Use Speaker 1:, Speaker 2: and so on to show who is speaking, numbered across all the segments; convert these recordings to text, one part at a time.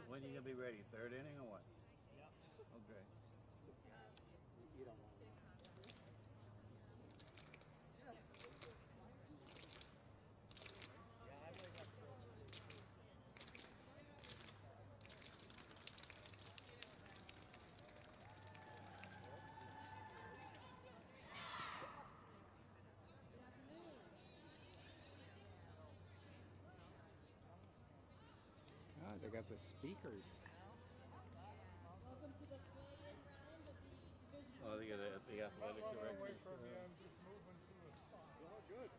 Speaker 1: when you gonna be ready? Third inning or what?
Speaker 2: Yeah.
Speaker 1: Okay.
Speaker 2: You don't want
Speaker 3: Oh, they got the speakers.
Speaker 4: Welcome to the play-in round of the Division
Speaker 1: Oh, they got the athletic director.
Speaker 2: good.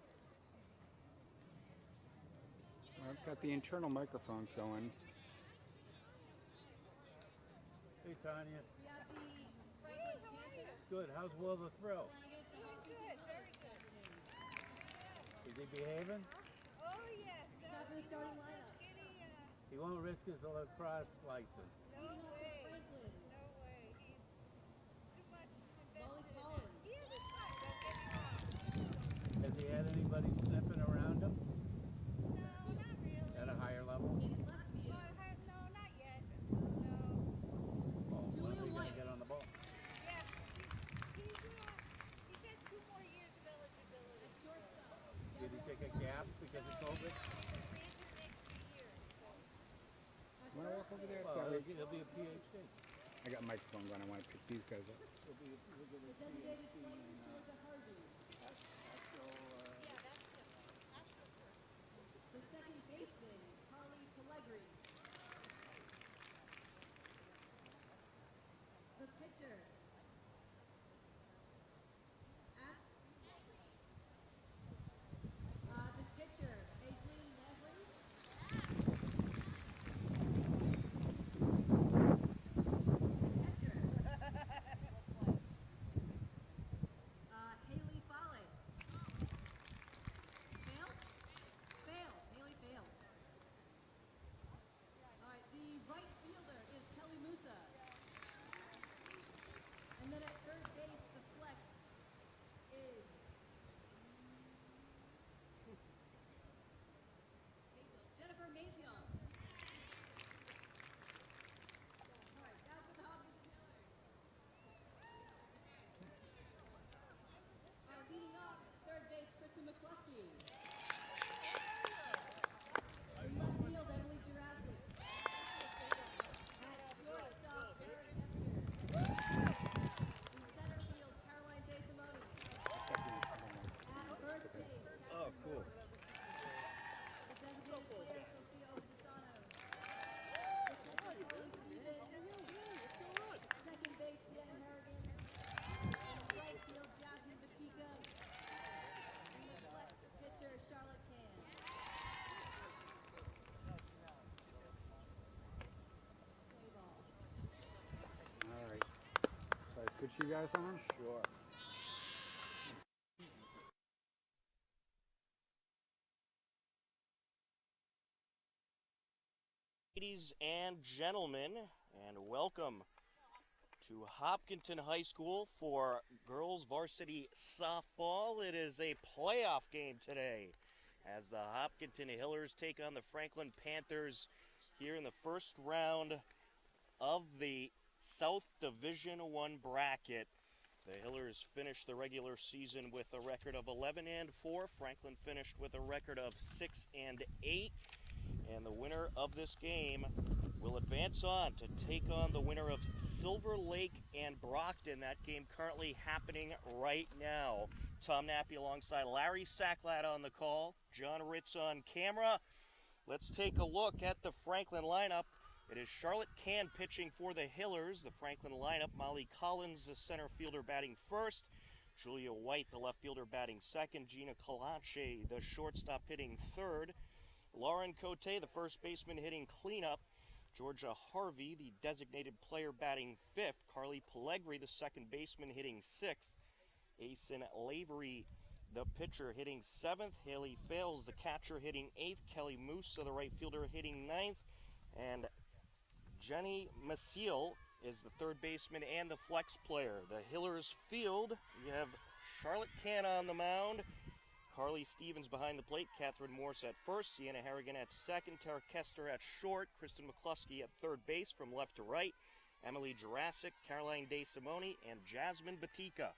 Speaker 3: I've got the internal microphones going.
Speaker 1: Hey, Tanya.
Speaker 4: We have the Franklin Panthers
Speaker 1: Good. How's Will the Thrill?
Speaker 4: playing against the Hopkins Hillers this afternoon.
Speaker 1: Is he behaving?
Speaker 5: Oh, yes.
Speaker 4: Top of the starting lineup.
Speaker 1: He won't risk his lacrosse license.
Speaker 4: Leading off for Franklin,
Speaker 5: No way. He's too much
Speaker 4: Molly
Speaker 5: invested in
Speaker 4: Collins.
Speaker 5: that. He has his fun, don't get me wrong.
Speaker 1: Has he had anybody sniffing around him
Speaker 5: No, not really.
Speaker 1: at a higher level?
Speaker 4: In left field,
Speaker 5: No, not yet. No.
Speaker 1: Oh, when
Speaker 4: Julia
Speaker 1: are we
Speaker 4: White.
Speaker 1: gonna get on the ball?
Speaker 5: Yeah, he gets 2 more years of eligibility.
Speaker 4: at shortstop.
Speaker 1: Did he take a gap because of COVID?
Speaker 5: He's a transfer next 2 years.
Speaker 4: At
Speaker 3: Want to walk over there?
Speaker 1: Well,
Speaker 3: Sorry.
Speaker 1: he'll be a PhD.
Speaker 3: I got microphone going. I want to pick these guys up.
Speaker 1: He'll get
Speaker 4: The
Speaker 1: his
Speaker 4: designated
Speaker 1: PhD
Speaker 4: player,
Speaker 1: in
Speaker 4: Georgia Harvey.
Speaker 1: astro.
Speaker 5: Yeah, that's him. Astroturf.
Speaker 4: The second baseman, Carly Pellegri. The pitcher, Aileen Lambry. Haley Follis. Fails. Haley fails. All right, the right fielder is Kelly Musa. And then at third base, the flex is Jennifer Mayfield. All right, that's what the Hopkins Hillers. All right, leading off, third base, Kristen McCluskey. In left field, Emily Jurassic. At shortstop, Eric Hester. In center field, Caroline DeSimone. At first base,
Speaker 1: Oh, cool.
Speaker 4: the designated player, Sophia Overdesano. The catcher, Carly Stevens. Second base, Sienna Harrigan. In right field, Jasmine Batika. And the flex, the pitcher, Charlotte Can. Play ball.
Speaker 3: All right. So I put you guys on?
Speaker 1: Sure.
Speaker 6: Ladies and gentlemen, and welcome to Hopkinton High School for girls varsity softball. It is a playoff game today as the Hopkinton Hillers take on the Franklin Panthers here in the first round of the South Division I bracket. The Hillers finished the regular season with a record of 11-4. Franklin finished with a record of 6-8. And the winner of this game will advance on to take on the winner of Silver Lake and Brockton. That game currently happening right now. Tom Nappy alongside Larry Sacklat on the call. John Ritz on camera. Let's take a look at the Franklin lineup. It is Charlotte Can pitching for the Hillers. The Franklin lineup, Molly Collins, the center fielder, batting first. Julia White, the left fielder, batting second. Gina Calache, the shortstop, hitting third. Lauren Cote, the first baseman, hitting cleanup. Georgia Harvey, the designated player, batting fifth. Carly Pellegri, the second baseman, hitting sixth. Asen Lavery, the pitcher, hitting seventh. Haley Fales, the catcher, hitting eighth. Kelly Musa, the right fielder, hitting ninth. And Jenny Maciel is the third baseman and the flex player. The Hillers field, you have Charlotte Can on the mound. Carly Stevens behind the plate, Catherine Morse at first, Sienna Harrigan at second, Tara Kester at short, Kristen McCluskey at third base from left to right, Emily Jurassic, Caroline De Simone, and Jasmine Batika.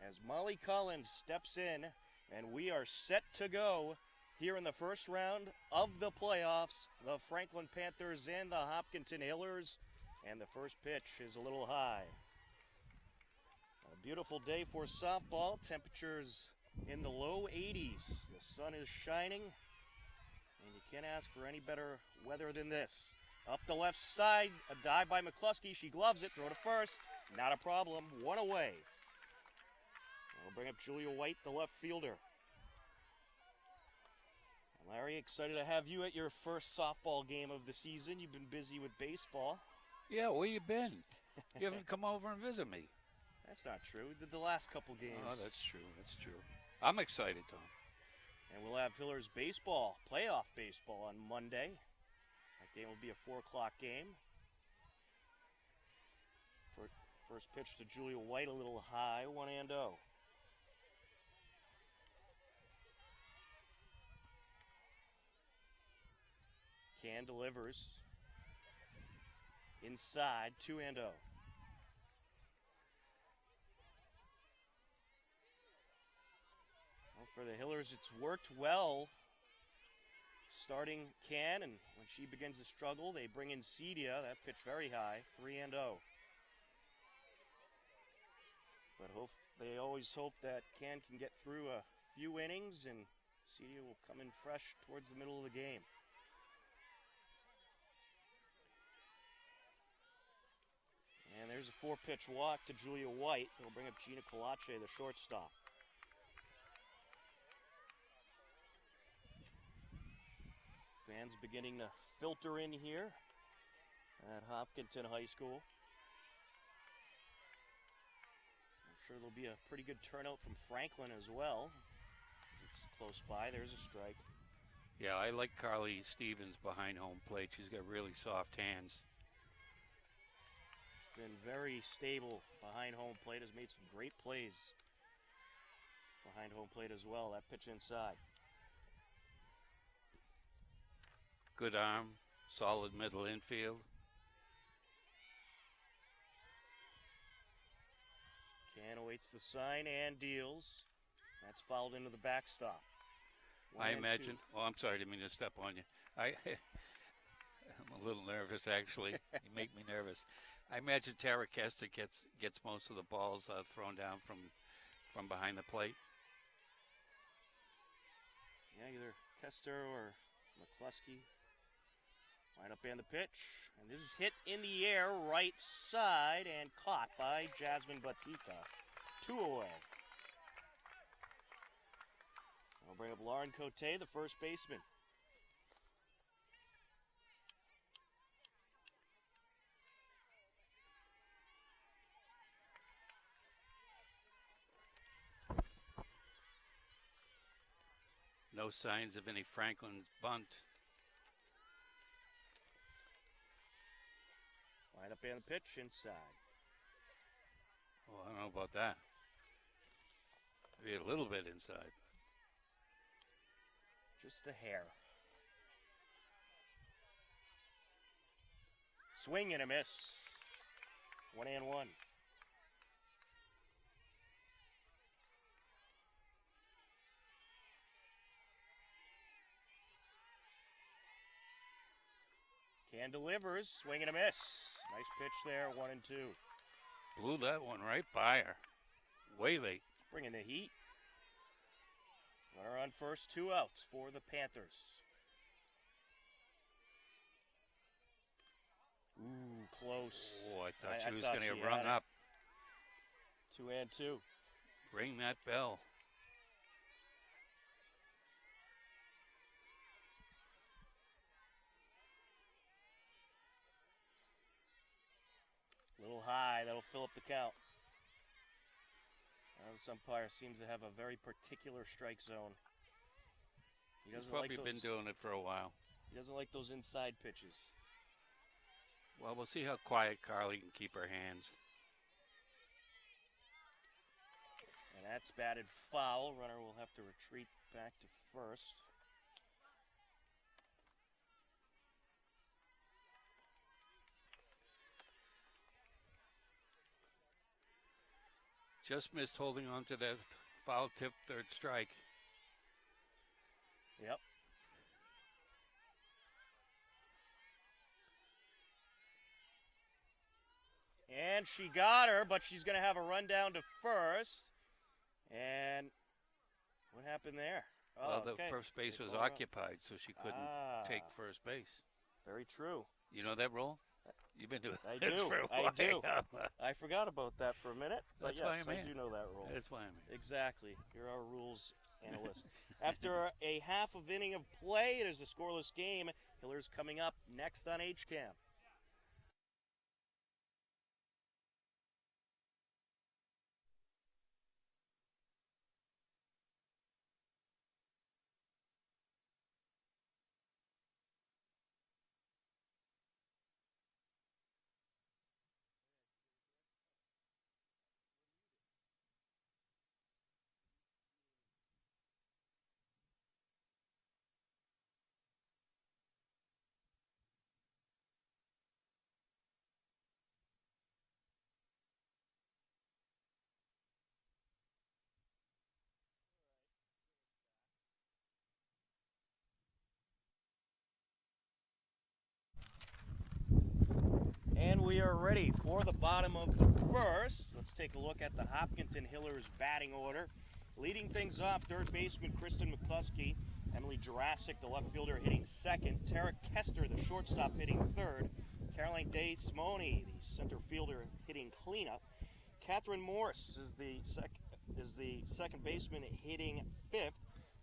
Speaker 6: As Molly Collins steps in, and we are set to go here in the first round of the playoffs. The Franklin Panthers and the Hopkinton Hillers, and the first pitch is a little high. A beautiful day for softball. Temperatures in the low 80s. The sun is shining, and you can't ask for any better weather than this. Up the left side, a dive by McCluskey. She gloves it, throw to first. Not a problem, one away. We'll bring up Julia White, the left fielder. Larry, excited to have you at your first softball game of the season. You've been busy with baseball.
Speaker 3: Yeah, where you been? You haven't come over and visit me.
Speaker 6: That's not true. We did the last couple games.
Speaker 3: Oh, that's true. That's true. I'm excited, Tom.
Speaker 6: And we'll have Hillers baseball, playoff baseball on Monday. That game will be a 4 o'clock game. First pitch to Julia White, a little high, 1-0. Can delivers. Inside, 2-0. Well, for the Hillers, it's worked well. Starting Can, and when she begins to struggle, they bring in Cedia. That pitch very high, 3-0. But they always hope that Can get through a few innings, and Cedia will come in fresh towards the middle of the game. And there's a 4-pitch walk to Julia White. They'll bring up Gina Colace, the shortstop. Fans beginning to filter in here at Hopkinton High School. I'm sure there'll be a pretty good turnout from Franklin as well, as it's close by. There's a strike.
Speaker 3: Yeah, I like Carly Stevens behind home plate. She's got really soft hands.
Speaker 6: She's been very stable behind home plate, has made some great plays behind home plate as well. That pitch inside.
Speaker 3: Good arm, solid middle infield.
Speaker 6: Can awaits the sign and deals. That's fouled into the backstop.
Speaker 3: I imagine. Oh, I'm sorry, I didn't mean to step on you. I'm a little nervous, actually. You make me nervous. I imagine Tara Kester gets most of the balls thrown down from behind the plate.
Speaker 6: Yeah, either Kester or McCluskey. Line up and the pitch. And this is hit in the air, right side, and caught by Jasmine Batika. 2 away. I'll bring up Lauren Cote, the first baseman.
Speaker 3: No signs of any Franklin's bunt.
Speaker 6: Line up and the pitch inside.
Speaker 3: Oh, I don't know about that. Maybe a little bit inside.
Speaker 6: Just a hair. Swing and a miss. 1-1. Can delivers. Swing and a miss. Nice pitch there. 1-2.
Speaker 3: Blew that one right by her. Way late.
Speaker 6: Bringing the heat. Runner on first, 2 outs for the Panthers. Ooh, close.
Speaker 3: Oh, I thought she was going to get rung up.
Speaker 6: 2-2.
Speaker 3: Ring that bell.
Speaker 6: Little high, that'll fill up the count. This umpire seems to have a very particular strike zone.
Speaker 3: He's probably been doing it for a while.
Speaker 6: He doesn't like those inside pitches.
Speaker 3: Well, we'll see how quiet Carly can keep her hands.
Speaker 6: And that's batted foul. Runner will have to retreat back to first.
Speaker 3: Just missed holding on to that foul tip third strike.
Speaker 6: Yep. And she got her, but she's going to have a run down to first. And what happened there?
Speaker 3: Well,
Speaker 6: Oh,
Speaker 3: the
Speaker 6: okay.
Speaker 3: first base
Speaker 6: They
Speaker 3: was
Speaker 6: pulled her up.
Speaker 3: occupied, so she couldn't take first base.
Speaker 6: Very true.
Speaker 3: You know that rule? You've been doing
Speaker 6: I
Speaker 3: this
Speaker 6: do.
Speaker 3: for a
Speaker 6: I
Speaker 3: while.
Speaker 6: do. I forgot about that for a minute. But
Speaker 3: That's
Speaker 6: yes,
Speaker 3: why I'm
Speaker 6: I
Speaker 3: here.
Speaker 6: do know that rule.
Speaker 3: That's why I'm here.
Speaker 6: Exactly. You're our rules analyst. After a half of inning of play, it is a scoreless game. Hillers coming up next on HCAM. And we are ready for the bottom of the first. Let's take a look at the Hopkinton Hillers batting order. Leading things off, third baseman Kristen McCluskey, Emily Jurassic, the left fielder, hitting second, Tara Kester, the shortstop, hitting third, Caroline Day Simone, the center fielder, hitting cleanup. Catherine Morse is the second baseman, hitting fifth.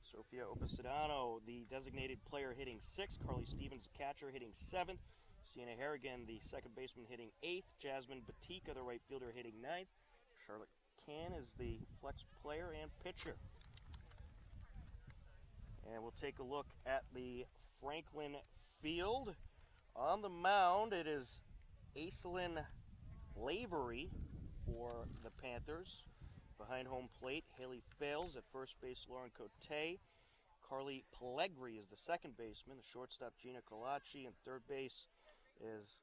Speaker 6: Sophia Opicidano, the designated player, hitting sixth. Carly Stevens, the catcher, hitting seventh. Sienna Harrigan, the second baseman, hitting eighth. Jasmine Batika, the right fielder, hitting ninth. Charlotte Can is the flex player and pitcher. And we'll take a look at the Franklin field. On the mound, it is Aislinn Lavery for the Panthers. Behind home plate, Haley Fales. At first base, Lauren Cote. Carly Pellegri is the second baseman. The shortstop, Gina Colaci. And third base is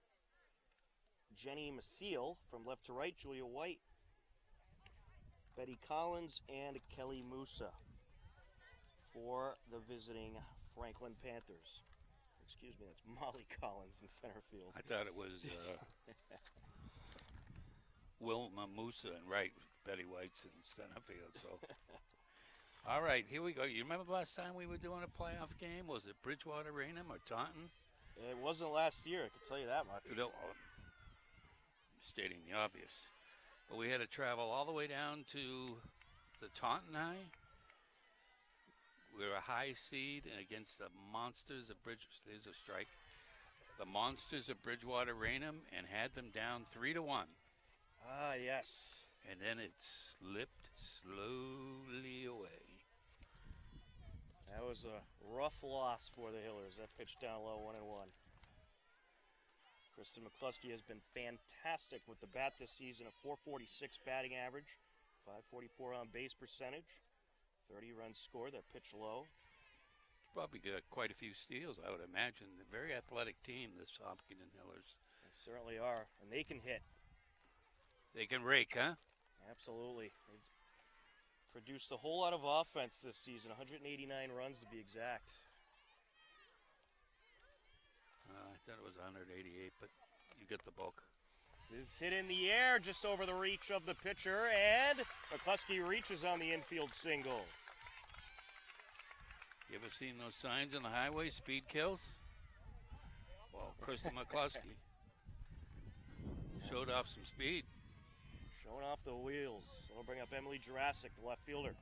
Speaker 6: Jenny Maciel. From left to right, Julia White, Betty Collins, and Kelly Musa for the visiting Franklin Panthers. Excuse me, that's Molly Collins in center field.
Speaker 3: I thought it was Wilma Musa and right, Betty White's in center field. So, all right, here we go. You remember the last time we were doing a playoff game? Was it Bridgewater, Raynham, or Taunton?
Speaker 6: It wasn't last year, I can tell you that much.
Speaker 3: You know, stating the obvious. But we had to travel all the way down to the Taunton High. We were a high seed and against the Monsters of there's a strike. The Monsters of Bridgewater, Raynham, and had them down 3-1.
Speaker 6: Ah, yes.
Speaker 3: And then it slipped slowly away.
Speaker 6: That was a rough loss for the Hillers. That pitched down low, 1-1. Kristen McCluskey has been fantastic with the bat this season. A .446 batting average, .544 on base percentage, 30 runs scored. That pitch low.
Speaker 3: Probably got quite a few steals, I would imagine. A very athletic team, this Hopkinton Hillers.
Speaker 6: They certainly are, and they can hit.
Speaker 3: They can rake, huh?
Speaker 6: Absolutely. They've produced a whole lot of offense this season, 189 runs to be exact.
Speaker 3: I thought it was 188, but you get the bulk.
Speaker 6: This hit in the air just over the reach of the pitcher, and McCluskey reaches on the infield single.
Speaker 3: You ever seen those signs on the highway, speed kills? Well, Kristen McCluskey showed off some speed.
Speaker 6: Showing off the wheels. That'll bring up Emily Jurassic, the left fielder.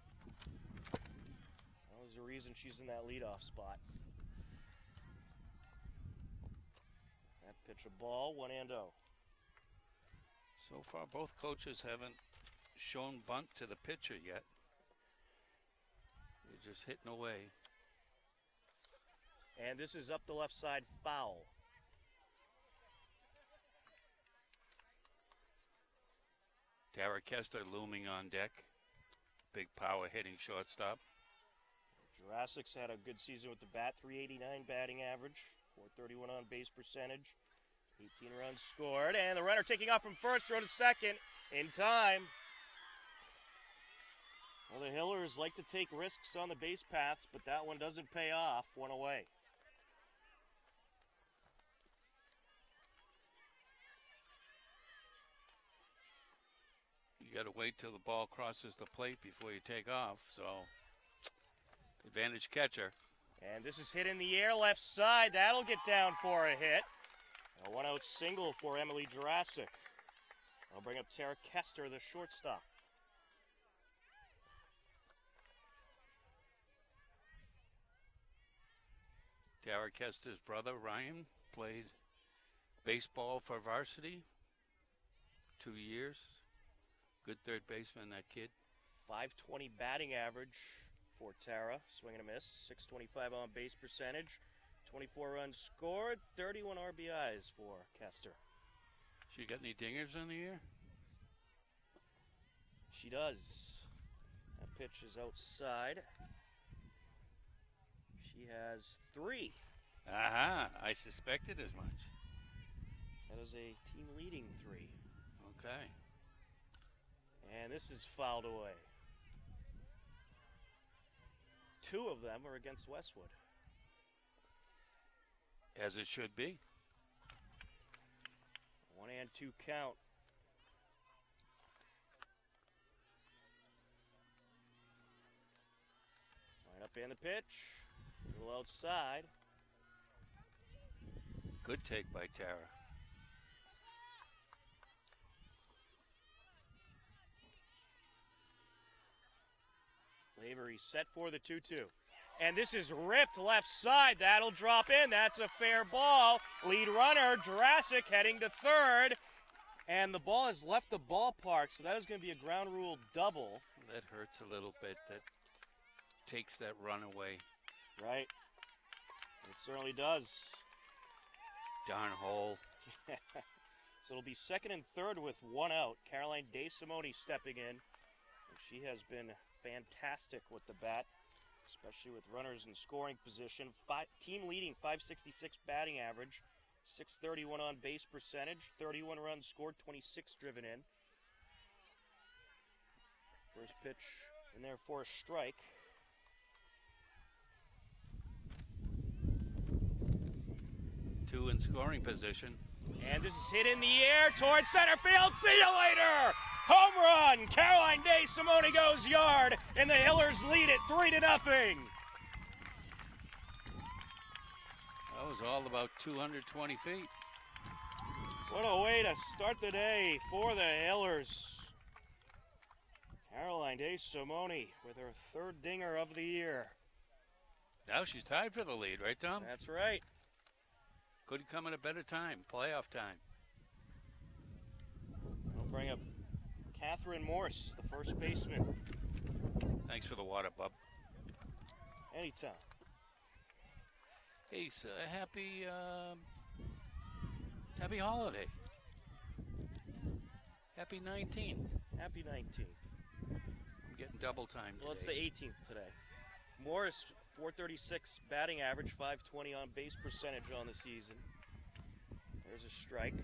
Speaker 6: That was the reason she's in that leadoff spot. That pitch a ball, 1-0.
Speaker 3: So far, both coaches haven't shown bunt to the pitcher yet. They're just hitting away.
Speaker 6: And this is up the left side, foul.
Speaker 3: Tara Kester looming on deck. Big power hitting shortstop.
Speaker 6: Jurassic's had a good season with the bat, 389 batting average, 431 on base percentage, 18 runs scored, and the runner taking off from first, throw to second in time. Well, the Hillers like to take risks on the base paths, but that one doesn't pay off. One away.
Speaker 3: You got to wait till the ball crosses the plate before you take off. So, advantage catcher.
Speaker 6: And this is hit in the air, left side. That'll get down for a hit. A one-out single for Emily Jurassic. I'll bring up Tara Kester, the shortstop.
Speaker 3: Tara Kester's brother, Ryan, played baseball for varsity 2 years. Good third baseman, that kid.
Speaker 6: 520 batting average for Tara. Swing and a miss. 625 on base percentage. 24 runs scored. 31 RBIs for Kester.
Speaker 3: She got any dingers on the year?
Speaker 6: She does. That pitch is outside. She has 3.
Speaker 3: Aha, I suspected as much.
Speaker 6: That is a team leading 3.
Speaker 3: Okay.
Speaker 6: And this is fouled away. 2 of them are against Westwood.
Speaker 3: As it should be.
Speaker 6: 1-2 count. Line up in the pitch. A little outside.
Speaker 3: Good take by Tara.
Speaker 6: Lavery set for the 2-2. And this is ripped left side. That'll drop in. That's a fair ball. Lead runner, Jurassic, heading to third. And the ball has left the ballpark, so that is going to be a ground rule double.
Speaker 3: That hurts a little bit. That takes that run away.
Speaker 6: Right. It certainly does.
Speaker 3: Darn hole.
Speaker 6: So it'll be second and third with 1 out. Caroline DeSimone stepping in. And she has been fantastic with the bat, especially with runners in scoring position. Team leading 566 batting average, 631 on base percentage, 31 runs scored, 26 driven in. First pitch in there for a strike.
Speaker 3: Two in scoring position.
Speaker 6: And this is hit in the air towards center field. See you later! Home run! Caroline DeSimone goes yard, and the Hillers lead it 3-0.
Speaker 3: That was all about 220 feet.
Speaker 6: What a way to start the day for the Hillers. Caroline DeSimone with her 3rd dinger of the year.
Speaker 3: Now she's tied for the lead, right, Tom?
Speaker 6: That's right.
Speaker 3: Couldn't come at a better time, playoff time.
Speaker 6: I'll bring up Catherine Morse, the first baseman.
Speaker 3: Thanks for the water, bub.
Speaker 6: Anytime.
Speaker 3: Hey, so happy holiday. Happy 19th.
Speaker 6: Happy 19th.
Speaker 3: I'm getting double time today.
Speaker 6: Well, it's the 18th today. Morris, 436 batting average, 520 on base percentage on the season. There's a strike.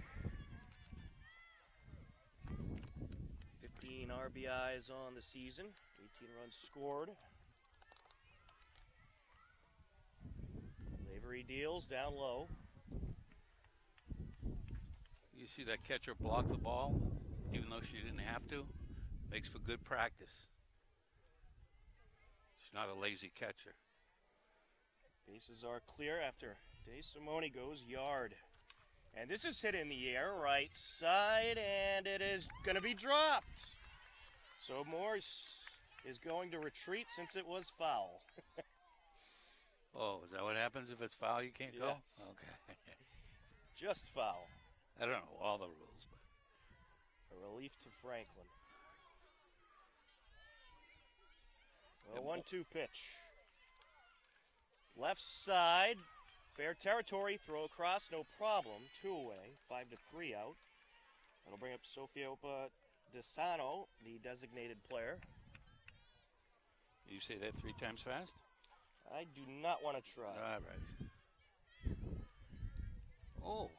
Speaker 6: 15 RBIs on the season, 18 runs scored. Lavery deals down low.
Speaker 3: You see that catcher block the ball, even though she didn't have to? Makes for good practice. She's not a lazy catcher.
Speaker 6: Bases are clear after DeSimone goes yard. And this is hit in the air, right side, and it is going to be dropped. So Morse is going to retreat since it was foul.
Speaker 3: Oh, is that what happens if it's foul? You can't go?
Speaker 6: Yes.
Speaker 3: Okay.
Speaker 6: Just foul.
Speaker 3: I don't know all the rules, but
Speaker 6: A relief to Franklin.
Speaker 3: Yeah,
Speaker 6: A 1-2 pitch. Left side, fair territory, throw across, no problem. 2 away, 5-3 out. That'll bring up Sofia Opa Desano, the designated player.
Speaker 3: you say that 3 times fast?
Speaker 6: I do not want to try.
Speaker 3: All right. Oh.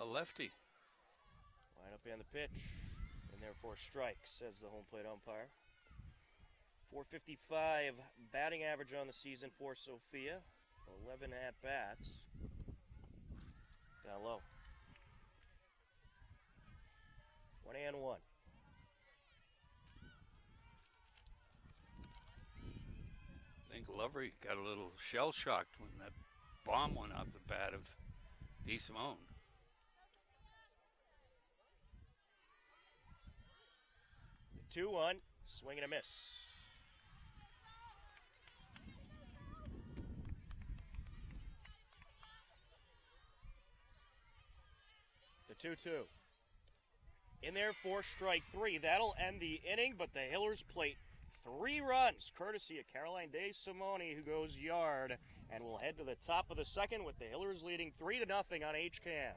Speaker 3: A lefty.
Speaker 6: Line up and the pitch. And therefore strike, says the home plate umpire. 455 batting average on the season for Sophia. 11 at-bats. Down low. 1-1.
Speaker 3: I think Lovery got a little shell-shocked when that bomb went off the bat of DeSimone.
Speaker 6: The 2-1. Swing and a miss. The 2-2. In there for strike 3. That'll end the inning, but the Hillers plate 3 runs, courtesy of Caroline DeSimone, who goes yard, and will head to the top of the second with the Hillers leading 3-0 on HCAM.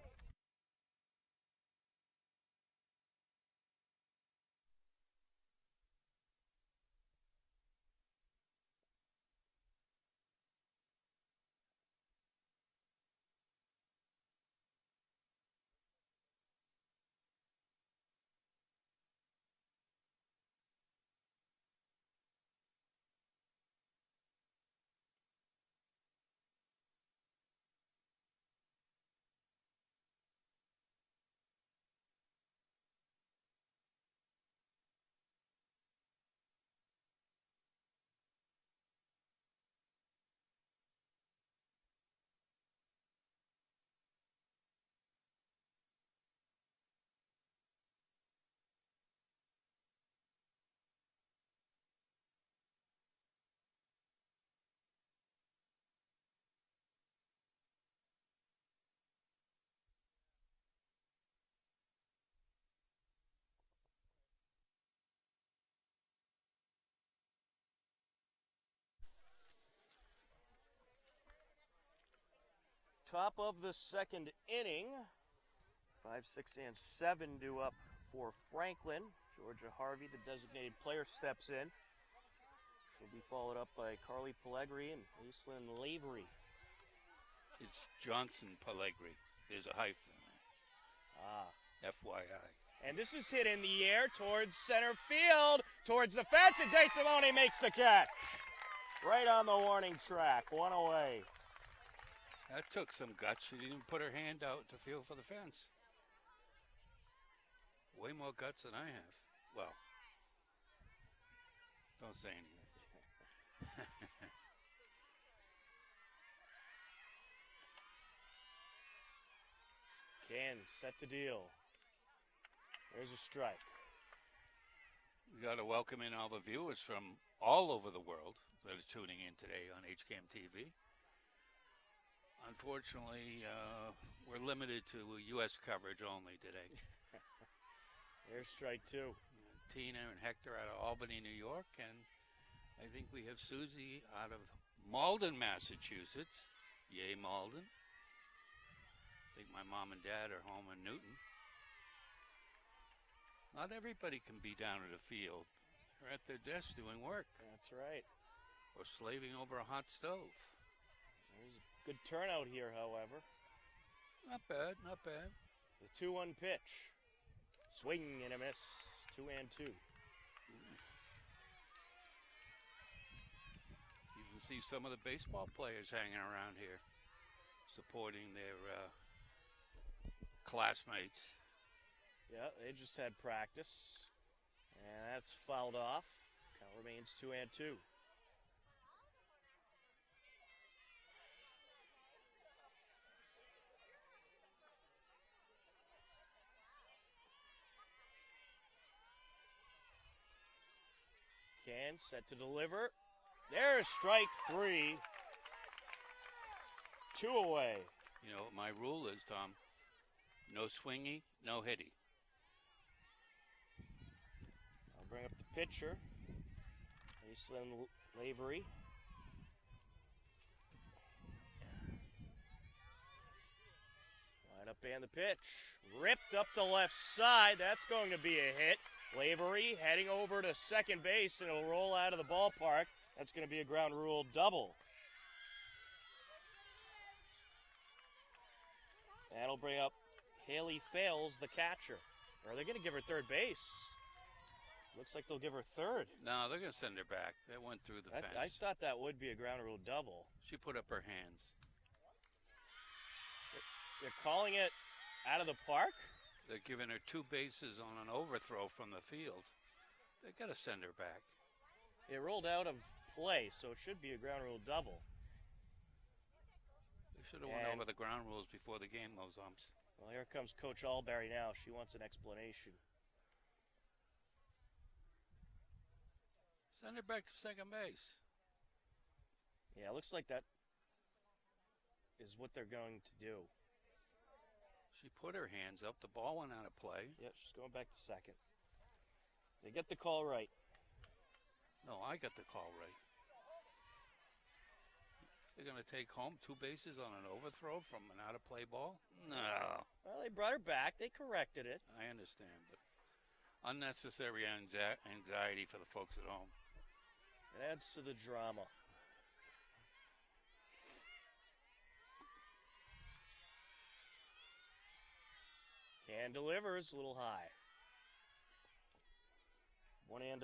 Speaker 6: Top of the second inning. 5, 6, and 7 due up for Franklin. Georgia Harvey, the designated player, steps in. She'll be followed up by Carly Pellegri and Aislinn Lavery.
Speaker 3: It's Johnson Pellegri. There's a hyphen there. FYI.
Speaker 6: And this is hit in the air towards center field, towards the fence, and DeSimone makes the catch. Right on the warning track, 1 away.
Speaker 3: That took some guts. She didn't even put her hand out to feel for the fence. Way more guts than I have. Well, don't say anything.
Speaker 6: Can set the deal. There's a strike.
Speaker 3: We got to welcome in all the viewers from all over the world that are tuning in today on HCAM TV. Unfortunately, we're limited to U.S. coverage only today.
Speaker 6: There's strike 2.
Speaker 3: Tina and Hector out of Albany, New York, and I think we have Susie out of Malden, Massachusetts. Yay, Malden. I think my mom and dad are home in Newton. Not everybody can be down at the field. They're at their desk doing work.
Speaker 6: That's right.
Speaker 3: Or slaving over a hot stove.
Speaker 6: There's a good turnout here, however.
Speaker 3: Not bad, not bad.
Speaker 6: The 2-1 pitch. Swing and a miss. 2-2.
Speaker 3: You can see some of the baseball players hanging around here, supporting their classmates.
Speaker 6: Yeah, they just had practice. And that's fouled off. Count remains 2-2. Can set to deliver. There's strike 3. 2 away.
Speaker 3: You know what my rule is, Tom? No swingy, no hitty.
Speaker 6: I'll bring up the pitcher. Aislinn Lavery. Line up and the pitch. Ripped up the left side. That's going to be a hit. Lavery heading over to second base, and it'll roll out of the ballpark. That's going to be a ground rule double. That'll bring up Haley Fales, the catcher. Or are they going to give her third base? Looks like they'll give her third.
Speaker 3: No, they're going to send her back. That went through the fence.
Speaker 6: I thought that would be a ground rule double.
Speaker 3: She put up her hands.
Speaker 6: They're calling it out of the park?
Speaker 3: They're giving her 2 bases on an overthrow from the field. They got to send her back.
Speaker 6: It rolled out of play, so it should be a ground rule double.
Speaker 3: They should have went over the ground rules before the game, those umps.
Speaker 6: Well, here comes Coach Alberry now. She wants an explanation.
Speaker 3: Send her back to second base.
Speaker 6: Yeah, it looks like that is what they're going to do.
Speaker 3: She put her hands up. The ball went out of play.
Speaker 6: Yep, she's going back to second. They get the call right.
Speaker 3: No, I got the call right. They're going to take home 2 bases on an overthrow from an out-of-play ball? No.
Speaker 6: Well, they brought her back. They corrected it.
Speaker 3: I understand, but unnecessary anxiety for the folks at home.
Speaker 6: It adds to the drama. Can delivers, a little high. 1-0.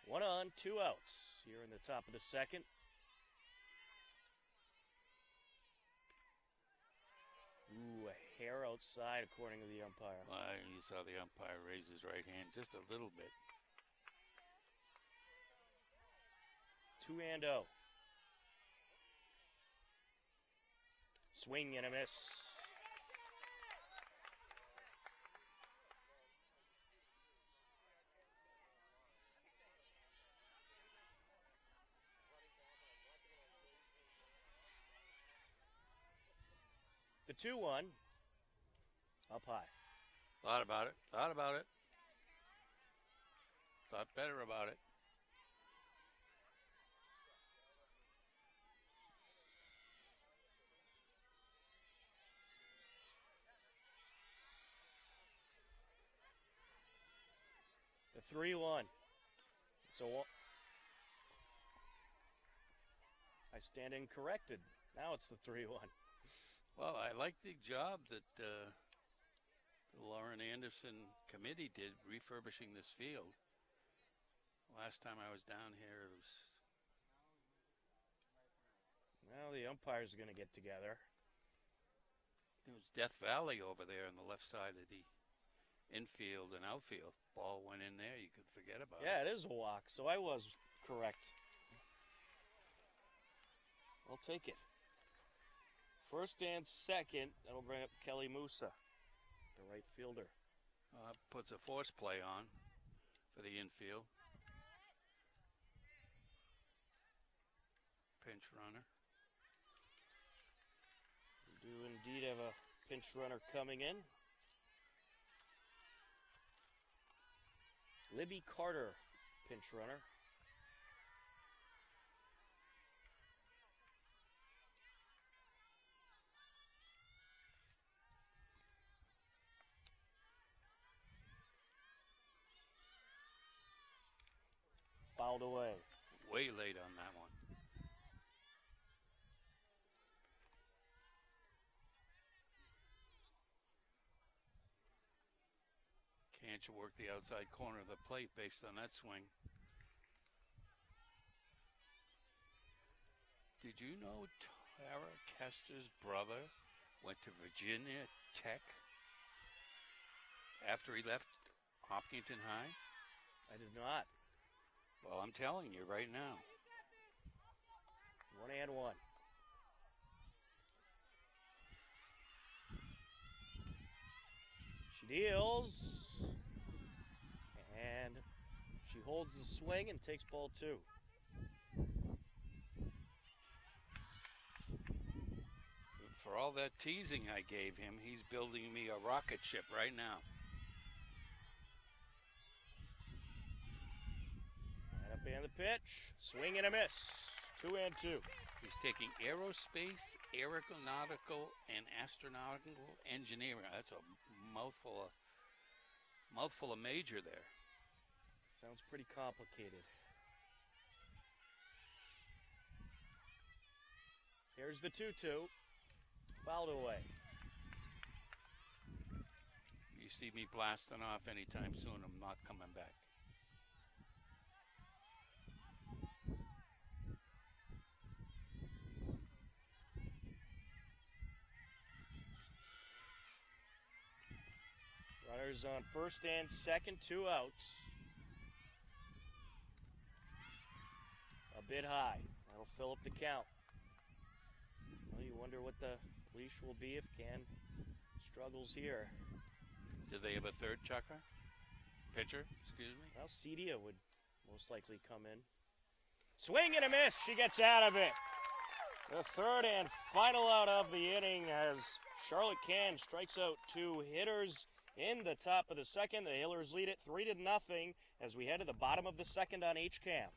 Speaker 6: One on, 2 outs here in the top of the second. Ooh, a hair outside according to the umpire.
Speaker 3: You saw the umpire raise his right hand just a little bit.
Speaker 6: 2-0. Swing and a miss. The 2-1. Up high.
Speaker 3: Thought about it. Thought better about it.
Speaker 6: The 3-1. So I stand incorrected. Now it's the 3-1.
Speaker 3: Well, I like the job that the Lauren Anderson committee did refurbishing this field. Last time I was down here, it was...
Speaker 6: Well, the umpires are going to get together.
Speaker 3: It was Death Valley over there on the left side of the infield and outfield. Ball went in there, you could forget about it.
Speaker 6: Yeah, it is a walk, so I was correct. I'll take it. First and second, that'll bring up Kelly Musa, the right fielder.
Speaker 3: Puts a force play on for the infield. Pinch runner.
Speaker 6: We do indeed have a pinch runner coming in. Libby Carter, pinch runner. Fouled away.
Speaker 3: Way late on that one. Can't you work the outside corner of the plate based on that swing? Did you know Tara Kester's brother went to Virginia Tech after he left Hopkinton High?
Speaker 6: I did not.
Speaker 3: Well, I'm telling you right now.
Speaker 6: 1-1. She deals. And she holds the swing and takes ball 2.
Speaker 3: For all that teasing I gave him, he's building me a rocket ship right now.
Speaker 6: Right up and the pitch. Swing and a miss. 2-2.
Speaker 3: He's taking aerospace, aeronautical, and astronautical engineering. That's a mouthful of Mouthful of major there.
Speaker 6: Sounds pretty complicated. Here's the 2-2. Fouled away.
Speaker 3: You see me blasting off anytime soon, I'm not coming back.
Speaker 6: Runners on first and second, 2 outs. A bit high. That'll fill up the count. Well, you wonder what the leash will be if Can struggles here.
Speaker 3: Do they have a third chucker? Pitcher, excuse me?
Speaker 6: Well, Cedia would most likely come in. Swing and a miss. She gets out of it. The third and final out of the inning as Charlotte Can strikes out 2 hitters in the top of the second. The Hillers lead it 3-0 as we head to the bottom of the second on HCAM.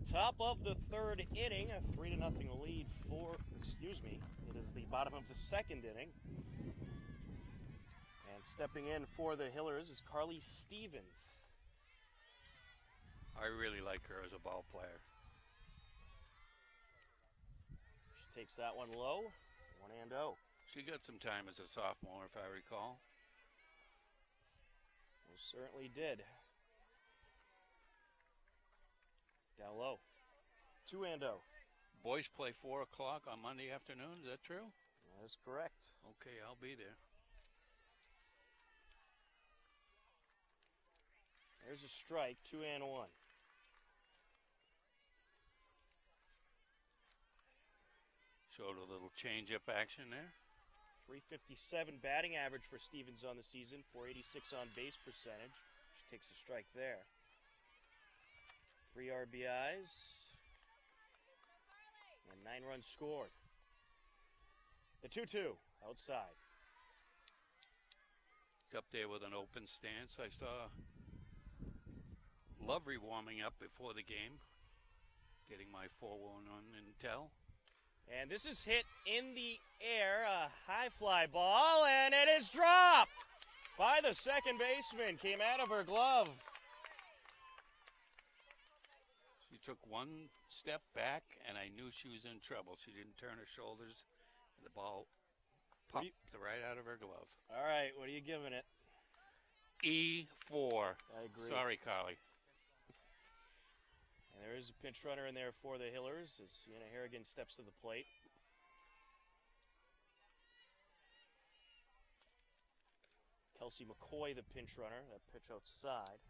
Speaker 6: Top of the third inning, a 3-0 lead for, it is the bottom of the second inning. And stepping in for the Hillers is Carly Stevens.
Speaker 3: I really like her as a ball player.
Speaker 6: She takes that one low, 1-0.
Speaker 3: She got some time as a sophomore, if I recall.
Speaker 6: Most certainly did. Down low. 2-0.
Speaker 3: Boys play 4 o'clock on Monday afternoon. Is that true?
Speaker 6: That is correct.
Speaker 3: Okay, I'll be there.
Speaker 6: There's a strike, 2-1.
Speaker 3: Showed a little change-up action there.
Speaker 6: 357 batting average for Stevens on the season, 486 on base percentage. She takes a strike there. 3 RBIs and 9 runs scored. The 2-2 outside.
Speaker 3: It's up there with an open stance. I saw Lovery warming up before the game, getting my 4-1 on intel.
Speaker 6: And this is hit in the air, a high fly ball, and it is dropped by the second baseman. Came out of her glove.
Speaker 3: She took one step back, and I knew she was in trouble. She didn't turn her shoulders, and the ball popped right out of her glove.
Speaker 6: All right, what are you giving it?
Speaker 3: E4.
Speaker 6: I agree.
Speaker 3: Sorry, Carly.
Speaker 6: And there is a pinch runner in there for the Hillers as Sienna Harrigan steps to the plate. Kelsey McCoy, the pinch runner. That pitch outside.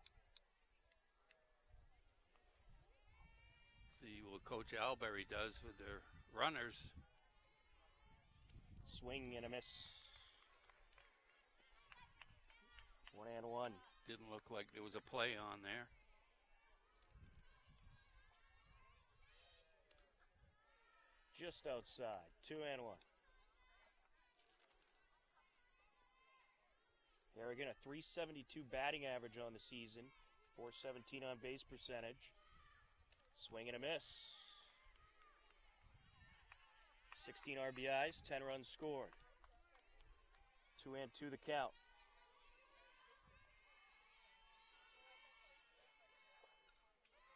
Speaker 3: See what Coach Alberry does with their runners.
Speaker 6: Swing and a miss. 1-1.
Speaker 3: Didn't look like there was a play on there.
Speaker 6: Just outside. 2-1. Harrigan, a 372 batting average on the season, 417 on base percentage. Swing and a miss. 16 RBIs, 10 runs scored. 2-2 the count.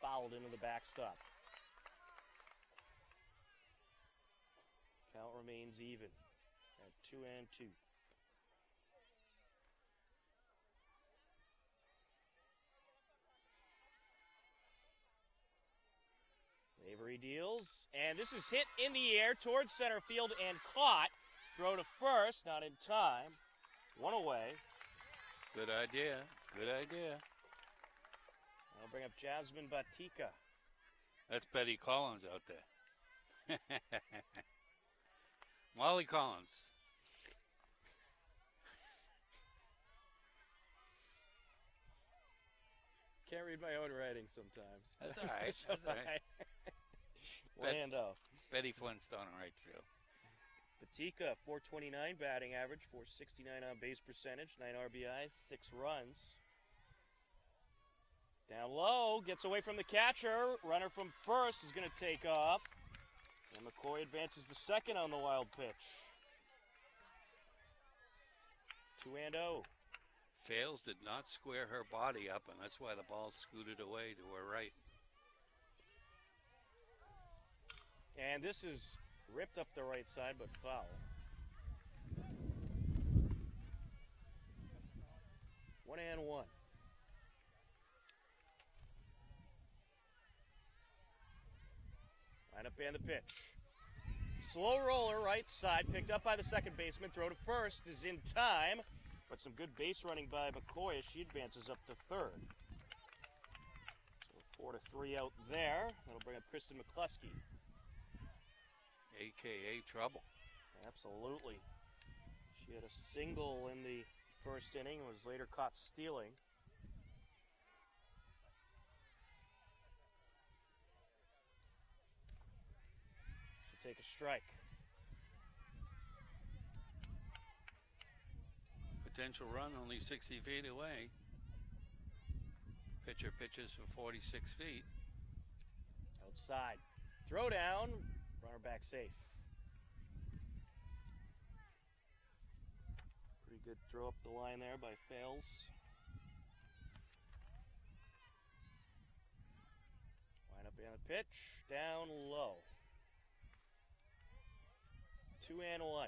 Speaker 6: Fouled into the backstop. Count remains even at 2-2. Avery deals, and this is hit in the air towards center field and caught. Throw to first, not in time. One away.
Speaker 3: Good idea. Good idea.
Speaker 6: I'll bring up Jasmine Batika.
Speaker 3: That's Betty Collins out there. Molly Collins.
Speaker 6: Can't read my own writing sometimes.
Speaker 3: That's all right.
Speaker 6: That's
Speaker 3: That's all right. Bet-
Speaker 6: Lando.
Speaker 3: Betty Flintstone in right field.
Speaker 6: Batika, 429 batting average, 469 on base percentage, 9 RBIs, 6 runs. Down low, gets away from the catcher. Runner from first is going to take off. And McCoy advances to second on the wild pitch. 2-0.
Speaker 3: Fales did not square her body up, and that's why the ball scooted away to her right.
Speaker 6: And this is ripped up the right side, but foul. 1-1. Lineup and the pitch. Slow roller right side, picked up by the second baseman. Throw to first is in time, but some good base running by McCoy as she advances up to third. So 4-3 out there. That'll bring up Kristen McCluskey.
Speaker 3: AKA trouble.
Speaker 6: Absolutely. She had a single in the first inning and was later caught stealing. She'll take a strike.
Speaker 3: Potential run only 60 feet away. Pitcher pitches for 46 feet.
Speaker 6: Outside. Throw down. Runner back safe. Pretty good throw up the line there by Fales. Line up and the pitch. Down low. 2-1.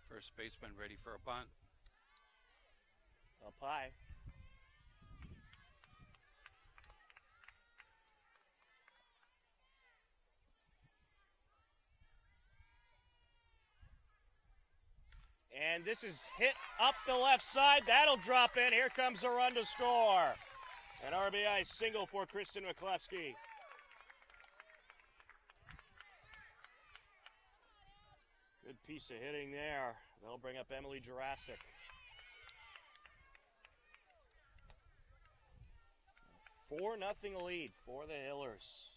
Speaker 3: First baseman ready for a bunt.
Speaker 6: Up high. And this is hit up the left side. That'll drop in. Here comes a run to score. An RBI single for Kristen McCluskey. Good piece of hitting there. They'll bring up Emily Jurassic. A 4-0 lead for the Hillers.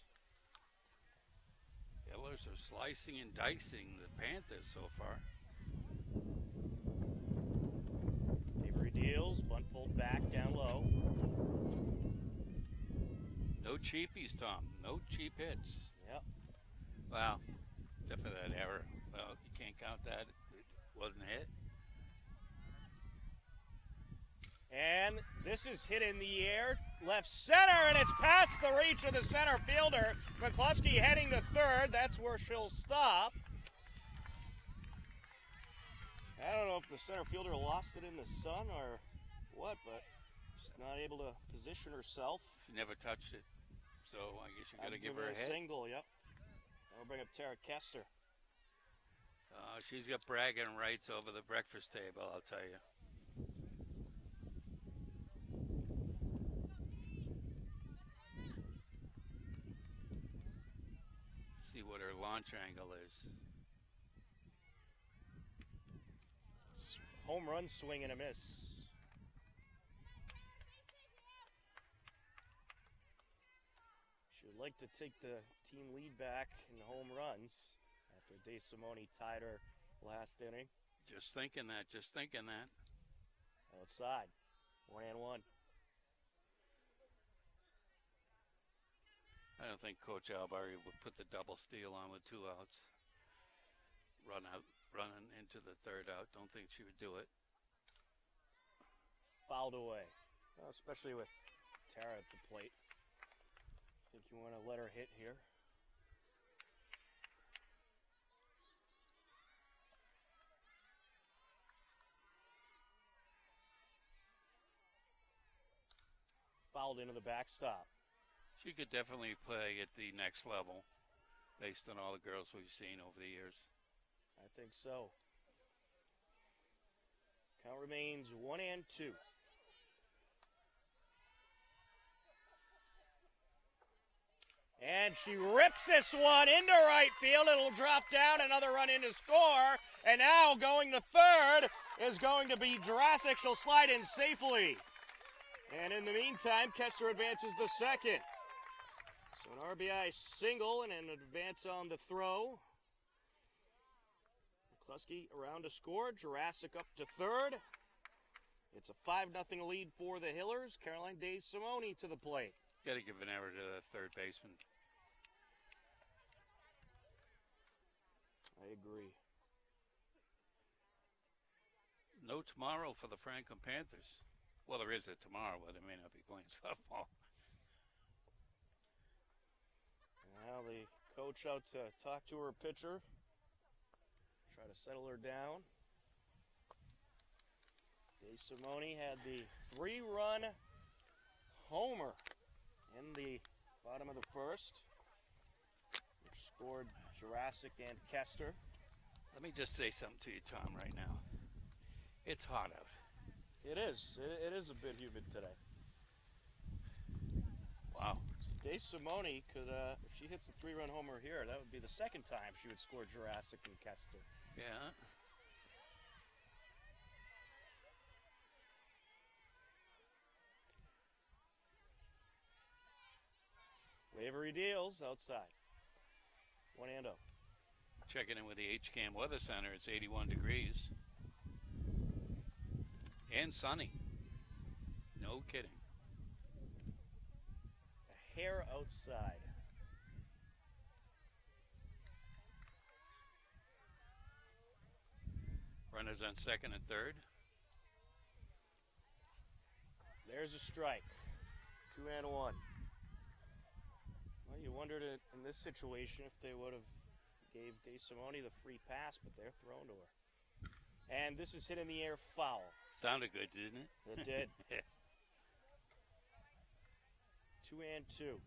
Speaker 3: Hillers are slicing and dicing the Panthers so far.
Speaker 6: Avery deals, bunt pulled back down low.
Speaker 3: No cheapies, Tom. No cheap hits.
Speaker 6: Yep.
Speaker 3: Wow. Except for that error. Well, you can't count that. It wasn't a hit.
Speaker 6: And this is hit in the air, left center, and it's past the reach of the center fielder. McCluskey heading to third. That's where she'll stop. I don't know if the center fielder lost it in the sun or what, but she's not able to position herself.
Speaker 3: She never touched it. So I guess you got to
Speaker 6: I'd
Speaker 3: give her a
Speaker 6: it
Speaker 3: hit.
Speaker 6: single, yep. I'll bring up Tara Kester.
Speaker 3: She's got bragging rights over the breakfast table, I'll tell you. Let's see what her launch angle is.
Speaker 6: Home run swing and a miss. She would like to take the team lead back in home runs after De Simone tied her last inning.
Speaker 3: Just thinking that, just thinking that.
Speaker 6: Outside. 1-1.
Speaker 3: I don't think Coach Albari would put the double steal on with 2 outs. Running into the 3rd out. Don't think she would do it.
Speaker 6: Fouled away. Well, especially with Tara at the plate. I think you want to let her hit here. Fouled into the backstop.
Speaker 3: She could definitely play at the next level based on all the girls we've seen over the years.
Speaker 6: I think so. Count remains 1-2. And she rips this one into right field. It'll drop down, another run in to score. And now going to 3rd is going to be Jurassic. She'll slide in safely. And in the meantime, Kester advances to 2nd. So an RBI single and an advance on the throw. McCluskey around to score. Jurassic up to 3rd. It's a 5-0 lead for the Hillers. Caroline DeSimone to the plate.
Speaker 3: Got to give an error to the 3rd baseman.
Speaker 6: I agree.
Speaker 3: No tomorrow for the Franklin Panthers. Well, there is a tomorrow, but they may not be playing softball.
Speaker 6: Now the coach out to talk to her pitcher. Try to settle her down. DeSimone had the 3-run homer in the bottom of the 1st, which scored Jurassic and Kester.
Speaker 3: Let me just say something to you, Tom, right now. It's hot out.
Speaker 6: It is. It is a bit humid today.
Speaker 3: Wow.
Speaker 6: DeSimone could, if she hits the 3-run homer here, that would be the 2nd time she would score Jurassic and Kester.
Speaker 3: Yeah.
Speaker 6: Wavery deals outside. 1-0.
Speaker 3: Checking in with the HCAM Weather Center, it's 81 degrees. And sunny. No kidding.
Speaker 6: A hair outside.
Speaker 3: Runners on 2nd and 3rd.
Speaker 6: There's a strike. 2-1. Well, you wondered in this situation if they would have gave DeSimone the free pass, but they're thrown to her. And this is hit in the air foul.
Speaker 3: Sounded good, didn't it?
Speaker 6: It did. 2-2.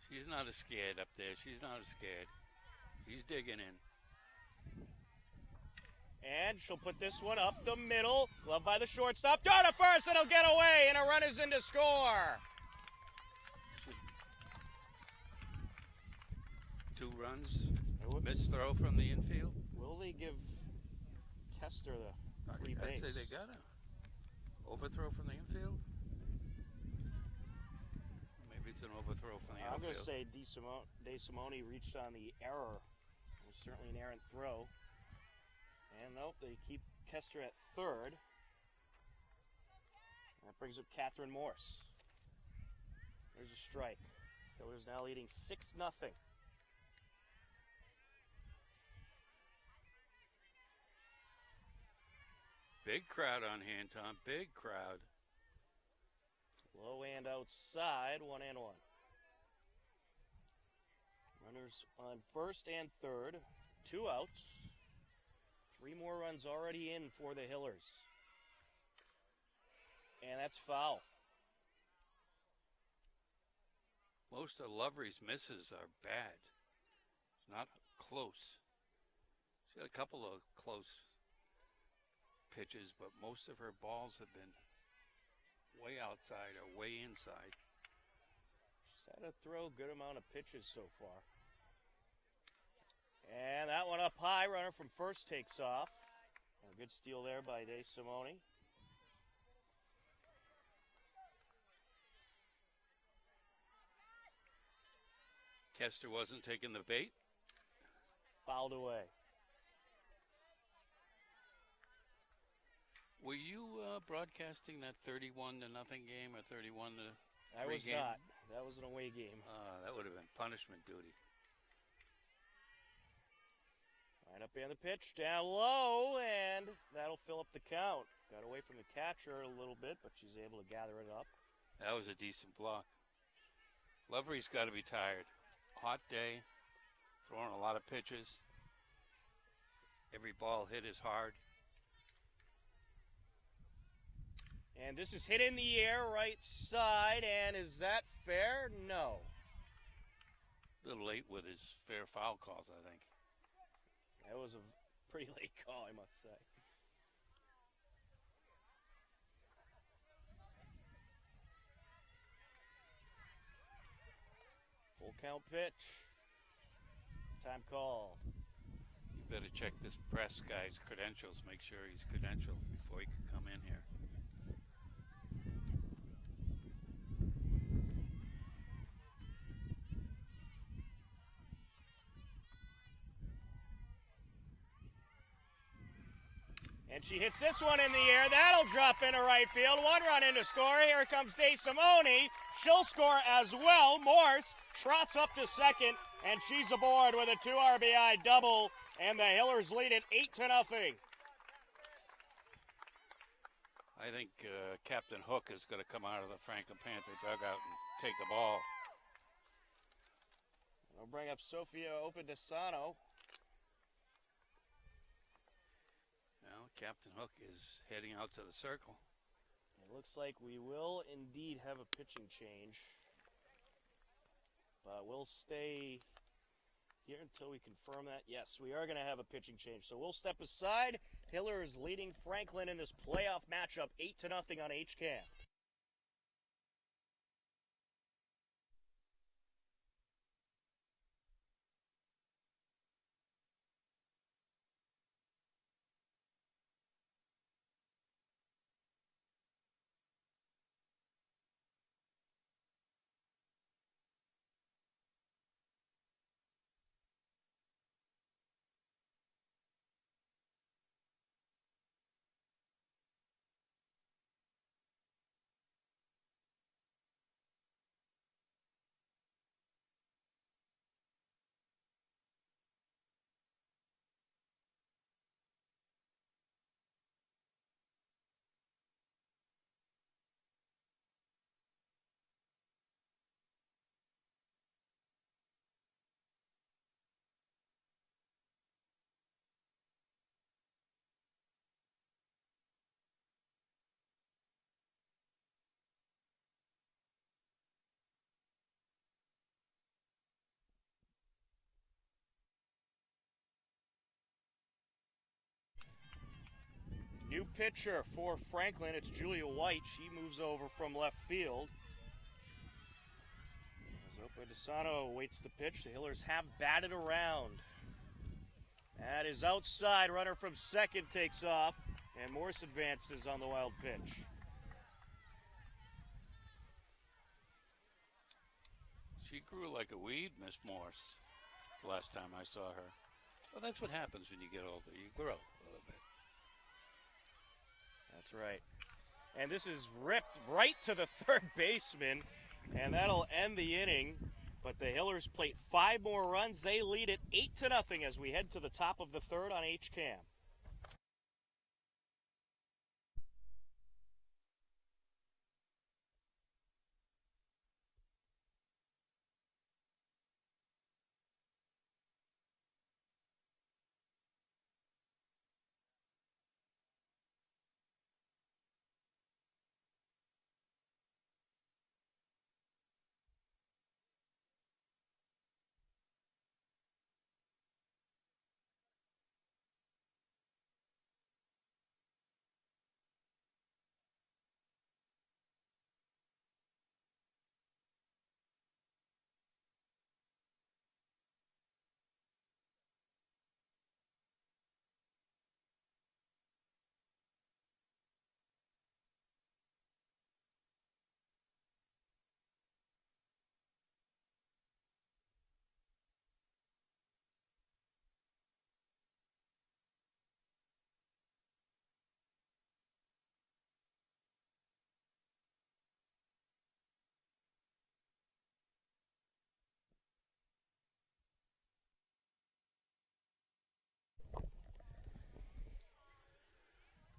Speaker 3: She's not as scared up there. She's not as scared. She's digging in.
Speaker 6: And she'll put this one up the middle. Glove by the shortstop. Down to first. It'll get away, and a run is in to score.
Speaker 3: 2 runs. Missed throw from the infield.
Speaker 6: Will they give Kester the free
Speaker 3: I'd
Speaker 6: base?
Speaker 3: say they got a overthrow from the infield. Maybe it's an overthrow from the
Speaker 6: I'm going
Speaker 3: outfield.
Speaker 6: to say DeSimone reached on the error. It was certainly an errant throw. And nope, they keep Kester at 3rd. That brings up Catherine Morse. There's a strike. Hillers now leading 6-0.
Speaker 3: Big crowd on hand, Tom. Big crowd.
Speaker 6: Low and outside, 1-1. Runners on 1st and 3rd. 2 outs. 3 more runs already in for the Hillers. And that's foul.
Speaker 3: Most of Lovery's misses are bad. It's not close. She had a couple of close pitches, but most of her balls have been way outside or way inside.
Speaker 6: She's had to throw a good amount of pitches so far. And that one up high, runner from first takes off. A good steal there by DeSimone.
Speaker 3: Kester wasn't taking the bait.
Speaker 6: Fouled away.
Speaker 3: Were you broadcasting that 31 to nothing game or 31 to
Speaker 6: I
Speaker 3: three
Speaker 6: was
Speaker 3: game?
Speaker 6: not. That was an away game.
Speaker 3: That would have been punishment duty.
Speaker 6: Right up in the pitch, down low, and that'll fill up the count. Got away from the catcher a little bit, but she's able to gather it up.
Speaker 3: That was a decent block. Lovery's got to be tired. Hot day, throwing a lot of pitches. Every ball hit is hard.
Speaker 6: And this is hit in the air, right side, and is that fair? No.
Speaker 3: A little late with his fair foul calls, I think.
Speaker 6: That was a pretty late call, I must say. Full count pitch. Time called.
Speaker 3: You better check this press guy's credentials, make sure he's credentialed before he can come in here.
Speaker 6: And she hits this one in the air. That'll drop into right field. One run into scoring. Here comes DeSimone. She'll score as well. Morse trots up to second, and she's aboard with a 2 RBI double. And the Hillers lead it 8-0.
Speaker 3: I think Captain Hook is going to come out of the Franklin Panther dugout and take the ball.
Speaker 6: We'll bring up Sofia Opadesano.
Speaker 3: Well, Captain Hook is heading out to the circle.
Speaker 6: It looks like we will indeed have a pitching change. But we'll stay here until we confirm that. Yes, we are going to have a pitching change. So we'll step aside. Hiller is leading Franklin in this playoff matchup 8-0 on HCAM. New pitcher for Franklin, it's Julia White. She moves over from left field. As Opadesano awaits the pitch, the Hillers have batted around. That is outside, runner from second takes off, and Morse advances on the wild pitch.
Speaker 3: She grew like a weed, Miss Morse, the last time I saw her. Well, that's what happens when you get older. You grow a little bit.
Speaker 6: That's right. And this is ripped right to the third baseman, and that'll end the inning. But the Hillers plate 5 more runs. They lead it 8-0 as we head to the top of the third on HCAM.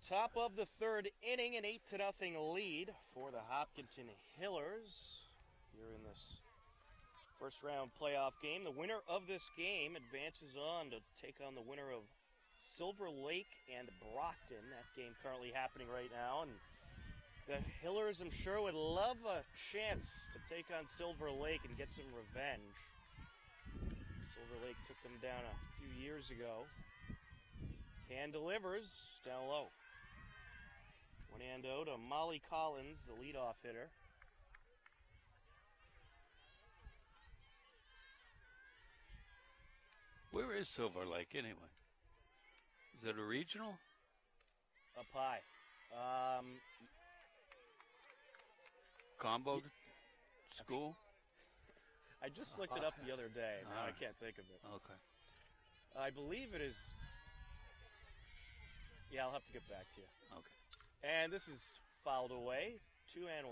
Speaker 6: Top of the third inning, an 8-0 lead for the Hopkinton Hillers here in this first round playoff game. The winner of this game advances on to take on the winner of Silver Lake and Brockton. That game currently happening right now, and the Hillers, I'm sure, would love a chance to take on Silver Lake and get some revenge. Silver Lake took them down a few years ago. Can delivers down low. 1-0 to Molly Collins, the leadoff hitter.
Speaker 3: Where is Silver Lake anyway? Is it a regional?
Speaker 6: Up high.
Speaker 3: Combo school?
Speaker 6: I just looked it up the other day. Now I
Speaker 3: Alright.
Speaker 6: can't think of it.
Speaker 3: Okay.
Speaker 6: I believe it is. Yeah, I'll have to get back to you.
Speaker 3: Okay.
Speaker 6: And this is fouled away. 2-1. I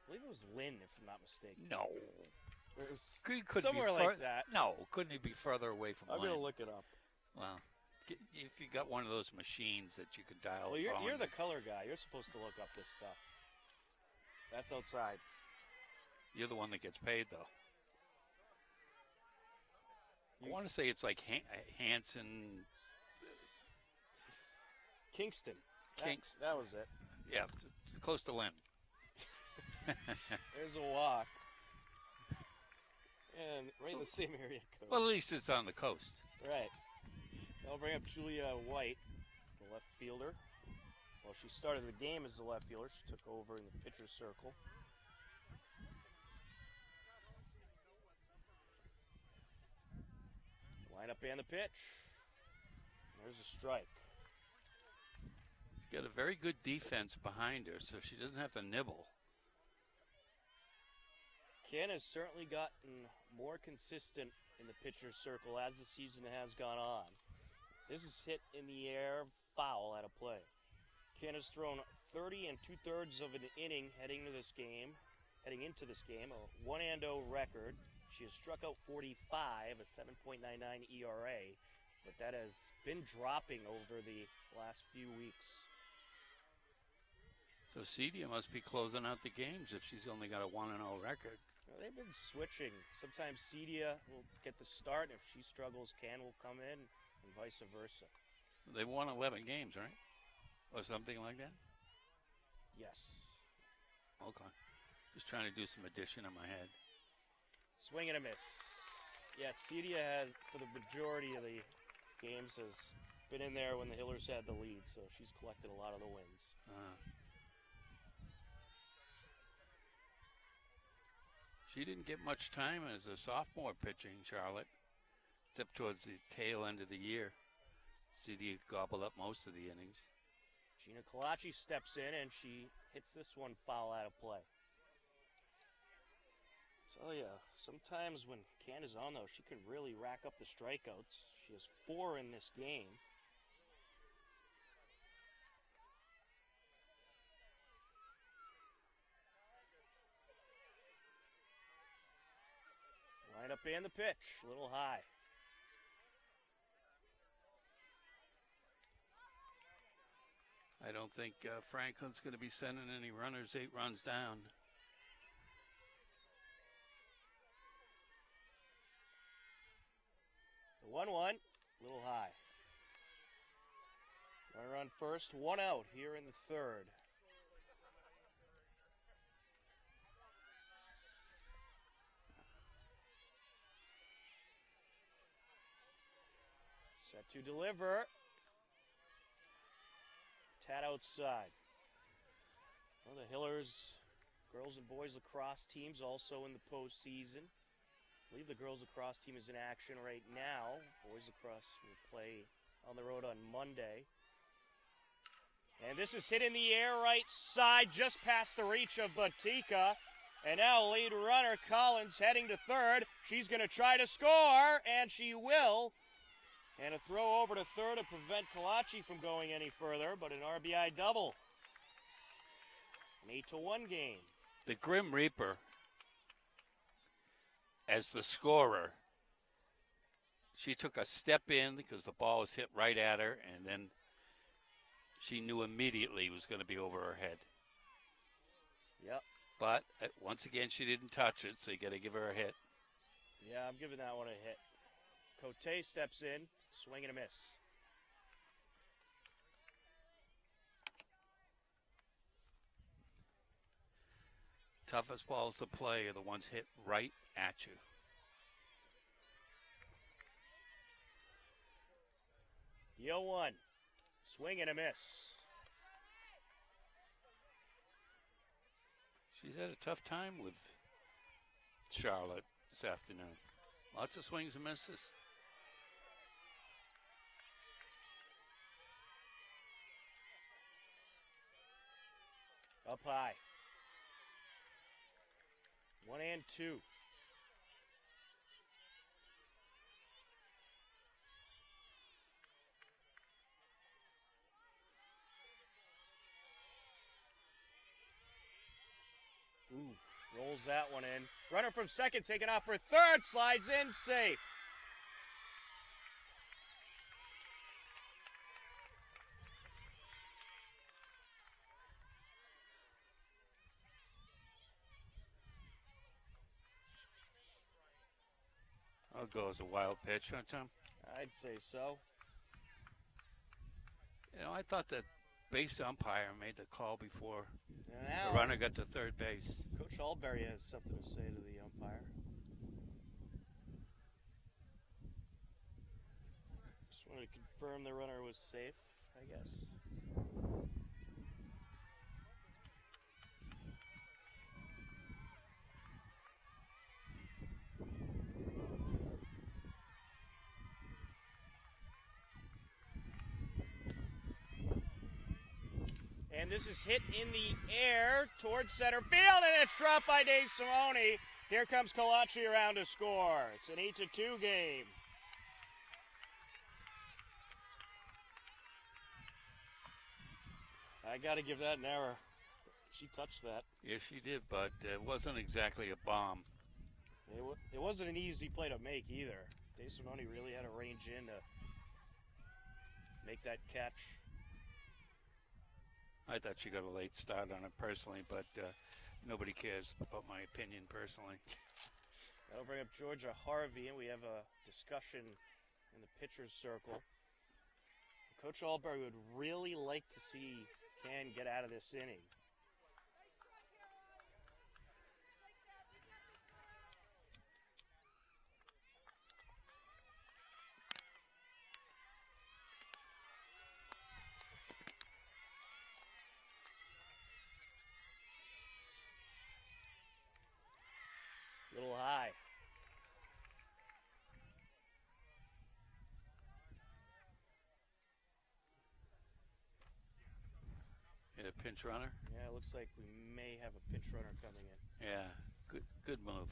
Speaker 6: believe it was Lynn, if I'm not mistaken.
Speaker 3: No.
Speaker 6: It was
Speaker 3: Couldn't
Speaker 6: somewhere
Speaker 3: be
Speaker 6: like that.
Speaker 3: No, couldn't he be further away from
Speaker 6: I'm going
Speaker 3: Lynn?
Speaker 6: to look it up.
Speaker 3: Well, if you got one of those machines that you could dial.
Speaker 6: Well, you're
Speaker 3: phone.
Speaker 6: the color guy. You're supposed to look up this stuff. That's outside.
Speaker 3: You're the one that gets paid, though. I want to say it's like Hanson.
Speaker 6: Kingston.
Speaker 3: Kingston.
Speaker 6: That was it.
Speaker 3: Yeah, close to Lynn.
Speaker 6: There's a walk. And right in the same area code.
Speaker 3: Well, at least it's on the coast.
Speaker 6: Right. I'll bring up Julia White, the left fielder. Well, she started the game as the left fielder. She took over in the pitcher's circle. Line up and the pitch. There's a strike.
Speaker 3: She's got a very good defense behind her, so she doesn't have to nibble.
Speaker 6: Ken has certainly gotten more consistent in the pitcher's circle as the season has gone on. This is hit in the air, foul at a play. Ken has thrown 30 2/3 of an inning heading into this game, a 1-0 record. She has struck out 45, a 7.99 ERA, but that has been dropping over the last few weeks.
Speaker 3: So Cedia must be closing out the games if she's only got a 1-0 record.
Speaker 6: Well, they've been switching. Sometimes Cedia will get the start, and if she struggles, Ken will come in, and vice versa.
Speaker 3: They won 11 games, right? Or something like that?
Speaker 6: Yes.
Speaker 3: Okay. Just trying to do some addition in my head.
Speaker 6: Swing and a miss. Yes, Cedia has, for the majority of the games, has been in there when the Hillers had the lead, so she's collected a lot of the wins.
Speaker 3: She didn't get much time as a sophomore pitching, Charlotte, except towards the tail end of the year. Cedia gobbled up most of the innings.
Speaker 6: Gina Colaci steps in, and she hits this one foul out of play. So, yeah, sometimes when Can is on, though, she can really rack up the strikeouts. She has 4 in this game. Line up and the pitch, a little high.
Speaker 3: I don't think Franklin's going to be sending any runners 8 runs down.
Speaker 6: The 1-1, a little high. Runner on first, 1 out here in the third. Set to deliver. Tad outside. Well, the Hillers girls and boys lacrosse teams also in the postseason. I believe the girls lacrosse team is in action right now. Boys lacrosse will play on the road on Monday. And this is hit in the air right side, just past the reach of Batika. And now lead runner Collins heading to third. She's going to try to score, and she will. And a throw over to third to prevent Colaci from going any further, but an RBI double. An 8-1 game.
Speaker 3: The Grim Reaper, as the scorer, She took a step in because the ball was hit right at her, and then she knew immediately it was going to be over her head.
Speaker 6: Yep.
Speaker 3: But once again, she didn't touch it, so you got to give her a hit.
Speaker 6: Yeah, I'm giving that one a hit. Cote steps in, swing and a miss.
Speaker 3: Toughest balls to play are the ones hit right at you.
Speaker 6: The 0-1, swing and a miss.
Speaker 3: She's had a tough time with Charlotte this afternoon. Lots of swings and misses.
Speaker 6: Up high. 1 and 2. Ooh, rolls that one in. Runner from second taking off for third, slides in, safe.
Speaker 3: I'll go as a wild pitch, huh, Tom?
Speaker 6: I'd say so.
Speaker 3: You know, I thought that base umpire made the call before
Speaker 6: And now,
Speaker 3: the runner got to third base.
Speaker 6: Coach Alberry has something to say to the umpire. Just wanted to confirm the runner was safe, I guess. And this is hit in the air towards center field, and it's dropped by Dave Simone. Here comes Kalachi around to score. It's an 8-2 game. I got to give that an error. She touched that.
Speaker 3: Yes, she did, but it wasn't exactly a bomb.
Speaker 6: It wasn't an easy play to make either. Dave Simone really had to range in to make that catch.
Speaker 3: I thought she got a late start on it personally, but nobody cares about my opinion personally.
Speaker 6: That'll bring up Georgia Harvey, and we have a discussion in the pitcher's circle. Coach Alberry would really like to see Can get out of this inning. Little high.
Speaker 3: Hit a pinch runner.
Speaker 6: Yeah, it looks like we may have a pinch runner coming in.
Speaker 3: Yeah, good move.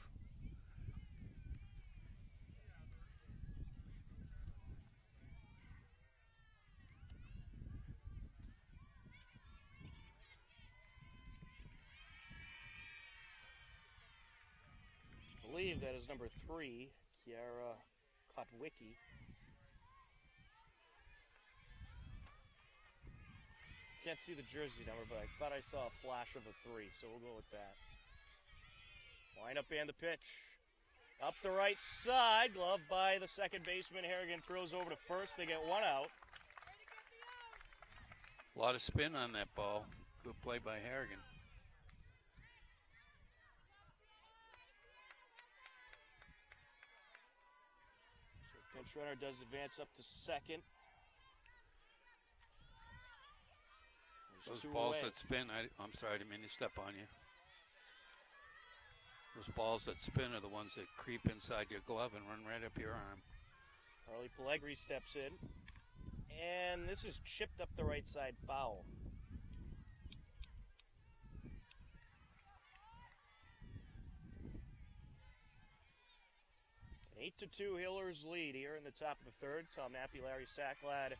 Speaker 6: I believe that is number 3, Kiara Kotwicki. Can't see the jersey number, but I thought I saw a flash of a 3, so we'll go with that. Line up and the pitch. Up the right side, gloved by the second baseman. Harrigan throws over to first. They get one out.
Speaker 3: A lot of spin on that ball. Good play by Harrigan.
Speaker 6: So pinch runner does advance up to second. There's
Speaker 3: Those
Speaker 6: two
Speaker 3: balls
Speaker 6: away.
Speaker 3: that spin, I'm sorry, I didn't mean to step on you. Those balls that spin are the ones that creep inside your glove and run right up your arm.
Speaker 6: Harley Pellegri steps in. And this is chipped up the right side, foul. An 8-2 Hillers lead here in the top of the third. Tom Nappy, Larry Sacklad,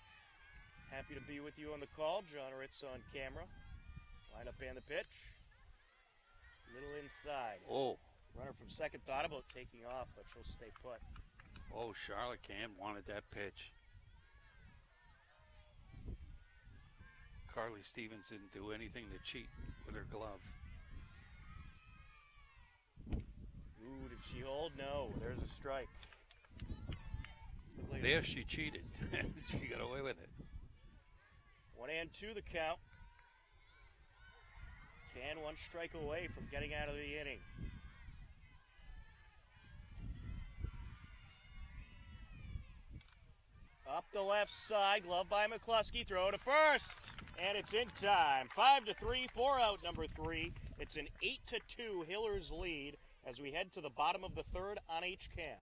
Speaker 6: happy to be with you on the call. John Ritz on camera. Line up and the pitch. Little inside.
Speaker 3: Oh,
Speaker 6: Runner from second thought about taking off, but she'll stay put.
Speaker 3: Oh, Charlotte Can wanted that pitch. Carly Stevens didn't do anything to cheat with her glove.
Speaker 6: Ooh, did she hold? No, there's a strike.
Speaker 3: There she cheated. She got away with it.
Speaker 6: 1-2 the count. Can one strike away from getting out of the inning. Up the left side, glove by McCluskey, throw to first, and it's in time. 5-3, 4 out number 3. It's an 8-2 Hillers lead as we head to the bottom of the third on HCAM.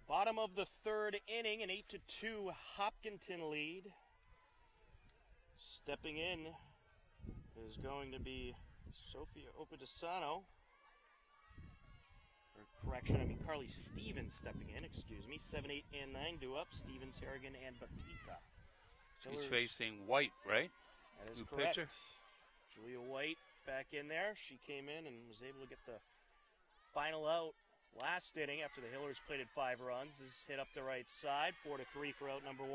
Speaker 6: Bottom of the third inning, an 8-2 Hopkinton lead. Stepping in is going to be Sophia Opadesano. Or correction, I mean Carly Stevens stepping in, excuse me. 7, 8, and 9 due up. Stevens, Harrigan, and Batika.
Speaker 3: She's facing White, right?
Speaker 6: That is
Speaker 3: New
Speaker 6: correct.
Speaker 3: pitcher.
Speaker 6: Julia White back in there. She came in and was able to get the final out last inning after the Hillers plated 5 runs. This is hit up the right side, 4-3 for out number 1.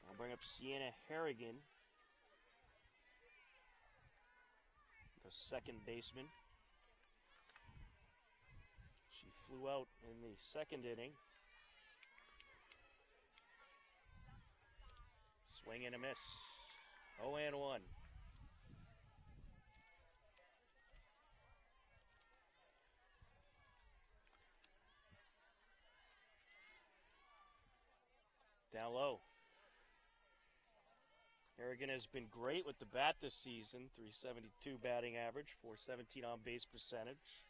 Speaker 6: I'll bring up Sienna Harrigan, the second baseman. She flew out in the second inning. Swing and a miss. 0-1. Down low. Harrigan has been great with the bat this season. 372 batting average, 417 on base percentage.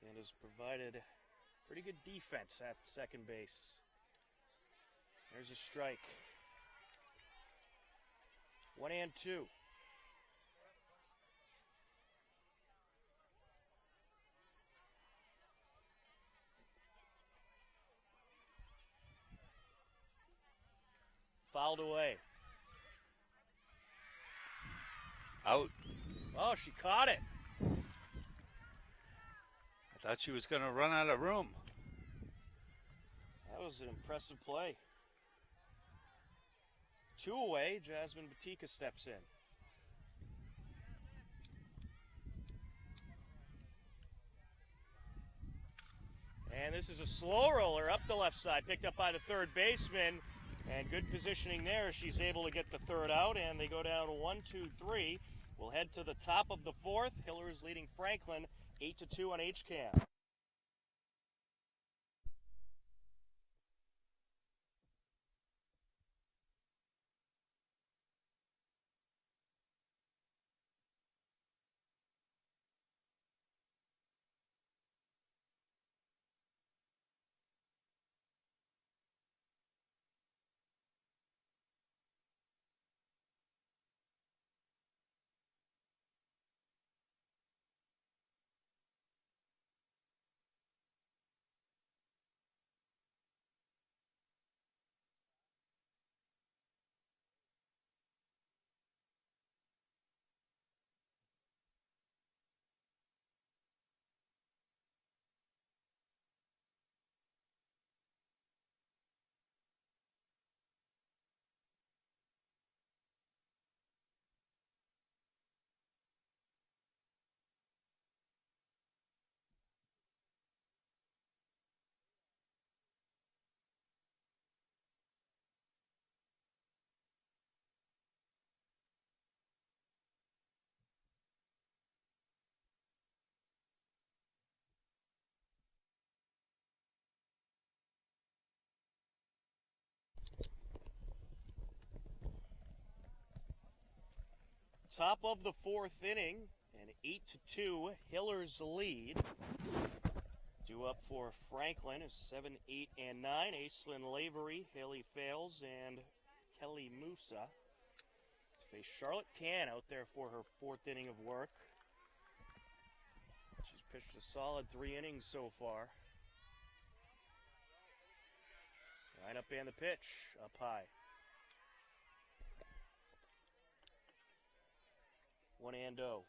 Speaker 6: And has provided pretty good defense at second base. There's a strike. 1-2. Fouled away.
Speaker 3: Out.
Speaker 6: Oh, she caught it.
Speaker 3: I thought she was going to run out of room.
Speaker 6: That was an impressive play. 2 away, Jasmine Batika steps in. And this is a slow roller up the left side, picked up by the third baseman. And good positioning there. She's able to get the third out, and they go down to 1-2-3. We'll head to the top of the fourth. Hillers leading Franklin 8-2 on HCAM. top of the fourth inning, an 8-2 Hillers lead. Due up for Franklin is 7, 8, and 9. Aislinn Lavery, Haley Fales, and Kelly Musa. To face Charlotte Can out there for her fourth inning of work. She's pitched a solid 3 innings so far. Line up and the pitch, up high. 1-0.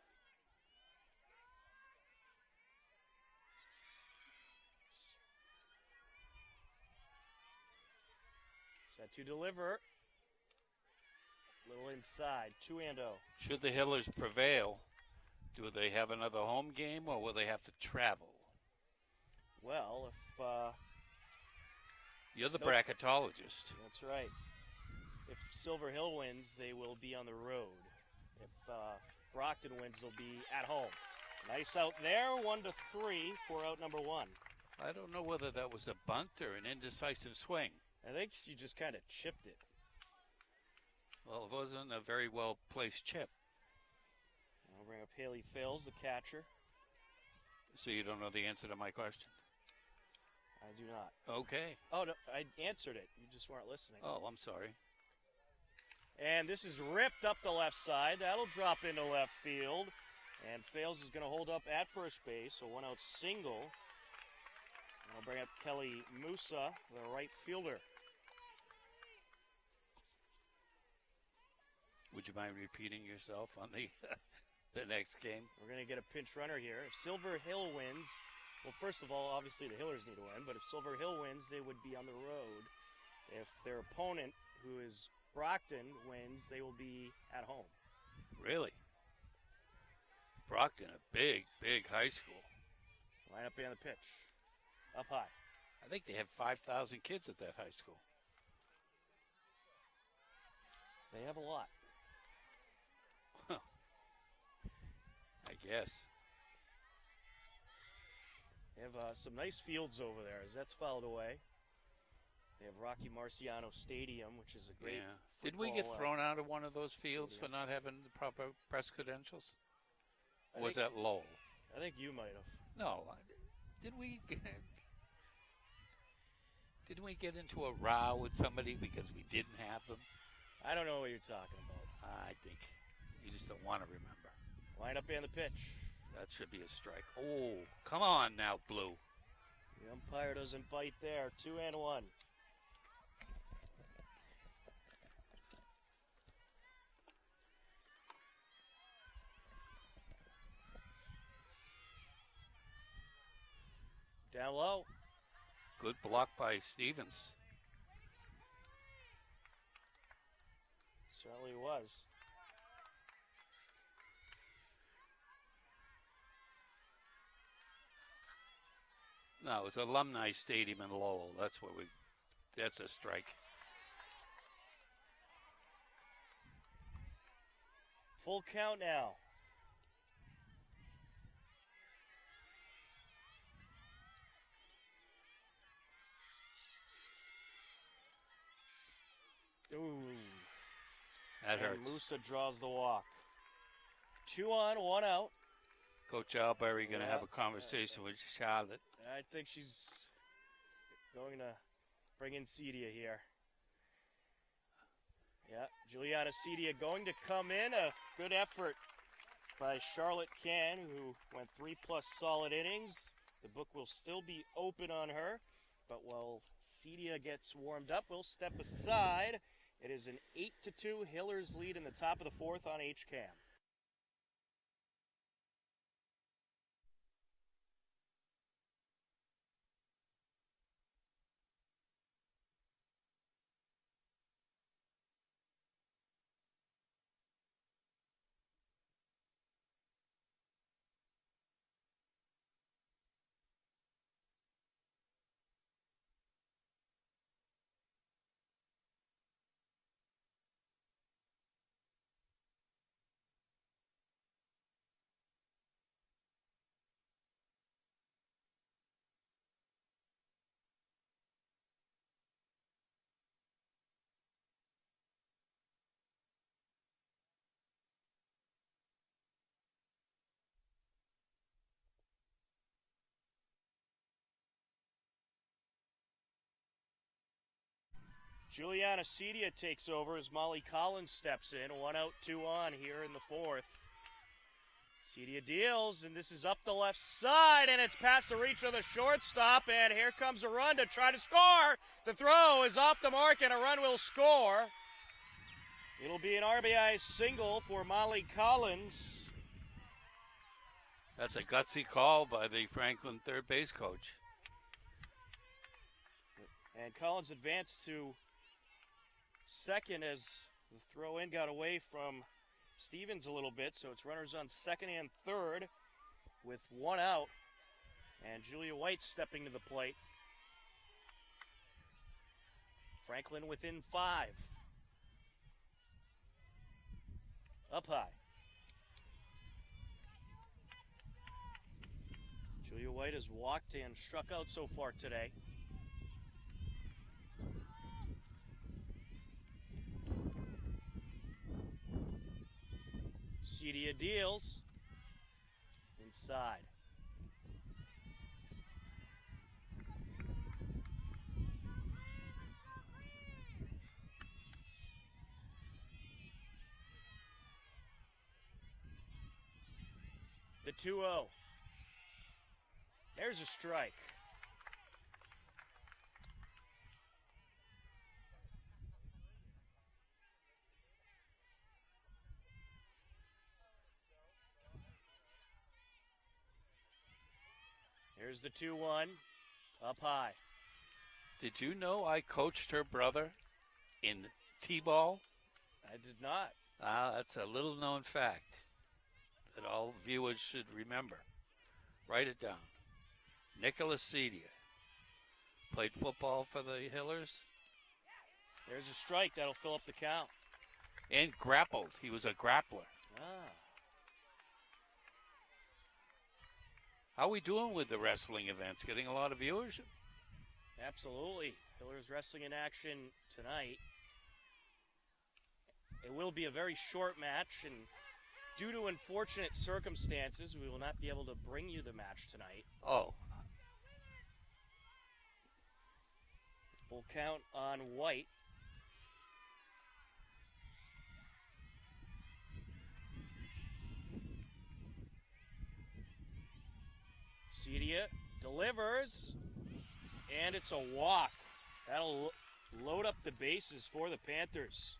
Speaker 6: Set to deliver. Little inside, 2-0.
Speaker 3: Should the Hillers prevail, do they have another home game or will they have to travel?
Speaker 6: Well, if
Speaker 3: You're the
Speaker 6: Nope.
Speaker 3: bracketologist.
Speaker 6: that's right. If Silver Hill wins, they will be on the road. If Brockton wins, they'll be at home. Nice out there, 1-3 for out number 1.
Speaker 3: I don't know whether that was a bunt or an indecisive swing.
Speaker 6: I think you just kind of chipped it.
Speaker 3: Well, it wasn't a very well-placed chip.
Speaker 6: I'll bring up Haley Fales, the catcher.
Speaker 3: So you don't know the answer to my question?
Speaker 6: I do not.
Speaker 3: Okay.
Speaker 6: Oh, no, I answered it. You just weren't listening.
Speaker 3: Oh, I'm sorry.
Speaker 6: And this is ripped up the left side. That'll drop into left field. And Fales is going to hold up at first base, so 1-out single. And I'll bring up Kelly Musa, the right fielder.
Speaker 3: Would you mind repeating yourself on the the next game?
Speaker 6: We're going to get a pinch runner here. If Silver Hill wins, well, first of all, obviously the Hillers need to win, but if Silver Hill wins, they would be on the road. If their opponent, who is Brockton, wins, they will be at home.
Speaker 3: Really? Brockton, a big, big high school.
Speaker 6: Line up and the pitch. Up high.
Speaker 3: I think they have 5,000 kids at that high school.
Speaker 6: They have a lot.
Speaker 3: I guess.
Speaker 6: They have some nice fields over there as that's fouled away. They have Rocky Marciano Stadium, which is a great.
Speaker 3: Yeah. Did we get
Speaker 6: football,
Speaker 3: thrown out of one of those fields for
Speaker 6: stadium.
Speaker 3: not having the proper press credentials?
Speaker 6: I
Speaker 3: Or was
Speaker 6: think-
Speaker 3: that Lowell?
Speaker 6: I think you might have.
Speaker 3: No. Did we? Didn't we get into a row with somebody because we didn't have them?
Speaker 6: I don't know what you're talking about.
Speaker 3: I think you just don't want to remember.
Speaker 6: Line up and the pitch.
Speaker 3: That should be a strike. Oh, come on now, Blue.
Speaker 6: The umpire doesn't bite there. 2-1. Down low.
Speaker 3: Good block by Stevens.
Speaker 6: Certainly was.
Speaker 3: No, it was Alumni Stadium in Lowell. That's a strike.
Speaker 6: Full count now. Ooh.
Speaker 3: That
Speaker 6: And
Speaker 3: hurts.
Speaker 6: Musa draws the walk. 2 on, 1 out.
Speaker 3: Coach Alberry going to
Speaker 6: Yeah.
Speaker 3: have a conversation with Charlotte.
Speaker 6: I think she's going to bring in Cedia here. Yeah, Juliana Cedia going to come in. A good effort by Charlotte Can, who went 3+ solid innings. The book will still be open on her, but while Cedia gets warmed up, we'll step aside. It is an 8-2 Hillers lead in the top of the fourth on HCAM. Juliana Cedia takes over as Molly Collins steps in. 1 out, 2 on here in the fourth. Cedia deals, and this is up the left side, and it's past the reach of the shortstop, and here comes a run to try to score. The throw is off the mark, and a run will score. It'll be an RBI single for Molly Collins.
Speaker 3: That's a gutsy call by the Franklin third base coach.
Speaker 6: And Collins advanced to second as the throw in got away from Stevens a little bit, so it's runners on second and third with 1 out. And Julia White stepping to the plate. Franklin within 5. Up high. Julia White has walked and struck out so far today. Cedia deals inside. The 2-0. There's a strike. Here's the 2-1, up high.
Speaker 3: Did you know I coached her brother in T-ball?
Speaker 6: I did not.
Speaker 3: That's a little known fact that all viewers should remember. Write it down. Nicholas Cedia played football for the Hillers.
Speaker 6: There's a strike. That'll fill up the count.
Speaker 3: And grappled. He was a grappler.
Speaker 6: Ah.
Speaker 3: How are we doing with the wrestling events? Getting a lot of viewership?
Speaker 6: Absolutely. Hillers wrestling in action tonight. It will be a very short match, and due to unfortunate circumstances, we will not be able to bring you the match tonight.
Speaker 3: Oh.
Speaker 6: Full count on White. Cedia delivers, and it's a walk. That'll load up the bases for the Panthers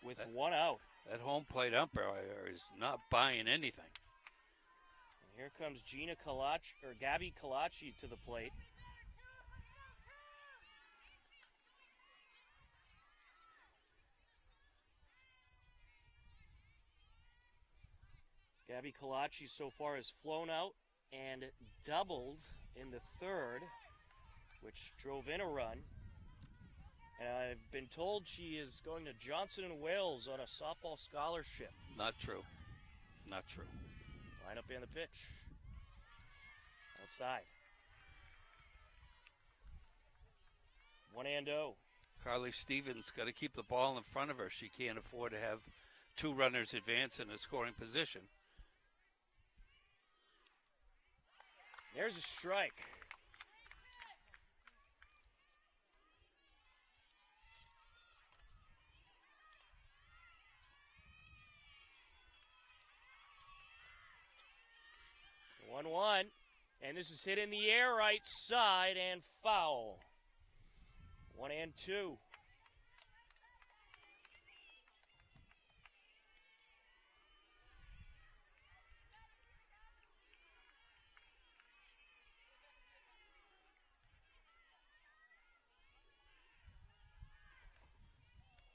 Speaker 6: with 1 out.
Speaker 3: That home plate umpire is not buying anything.
Speaker 6: And here comes Gabby Colaci to the plate. Gabby Colaci so far has flown out and doubled in the third, which drove in a run. And I've been told she is going to Johnson & Wales on a softball scholarship.
Speaker 3: Not true. Not true.
Speaker 6: Line up in the pitch. Outside. 1-0.
Speaker 3: Carly Stevens got to keep the ball in front of her. She can't afford to have 2 runners advance in a scoring position.
Speaker 6: There's a strike. The 1-1, and this is hit in the air right side and foul. 1-2.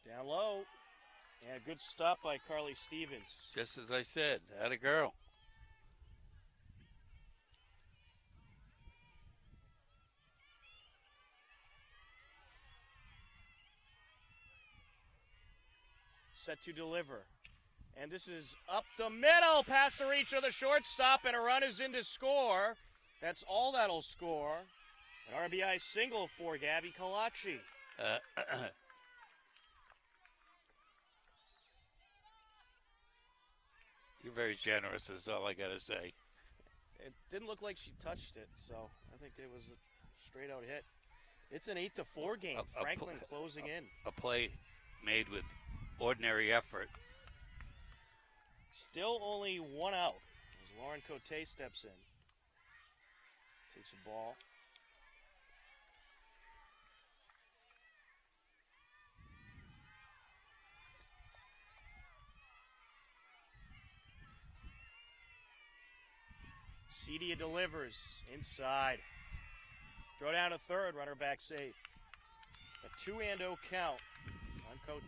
Speaker 6: Down low, and a good stop by Carly Stevens.
Speaker 3: Just as I said, atta girl.
Speaker 6: Set to deliver. And this is up the middle, past the reach of the shortstop, and a run is in to score. That's all that'll score. An RBI single for Gabby Colaci.
Speaker 3: You're very generous, is all I got to say.
Speaker 6: It didn't look like she touched it, so I think it was a straight-out hit. It's an 8-4 game.
Speaker 3: A
Speaker 6: Franklin closing in.
Speaker 3: A play made with ordinary effort.
Speaker 6: Still only one out as Lauren Cote steps in. Takes a ball. Cedia delivers inside. Throw down to third, runner back safe. A 2-0 count on Cote.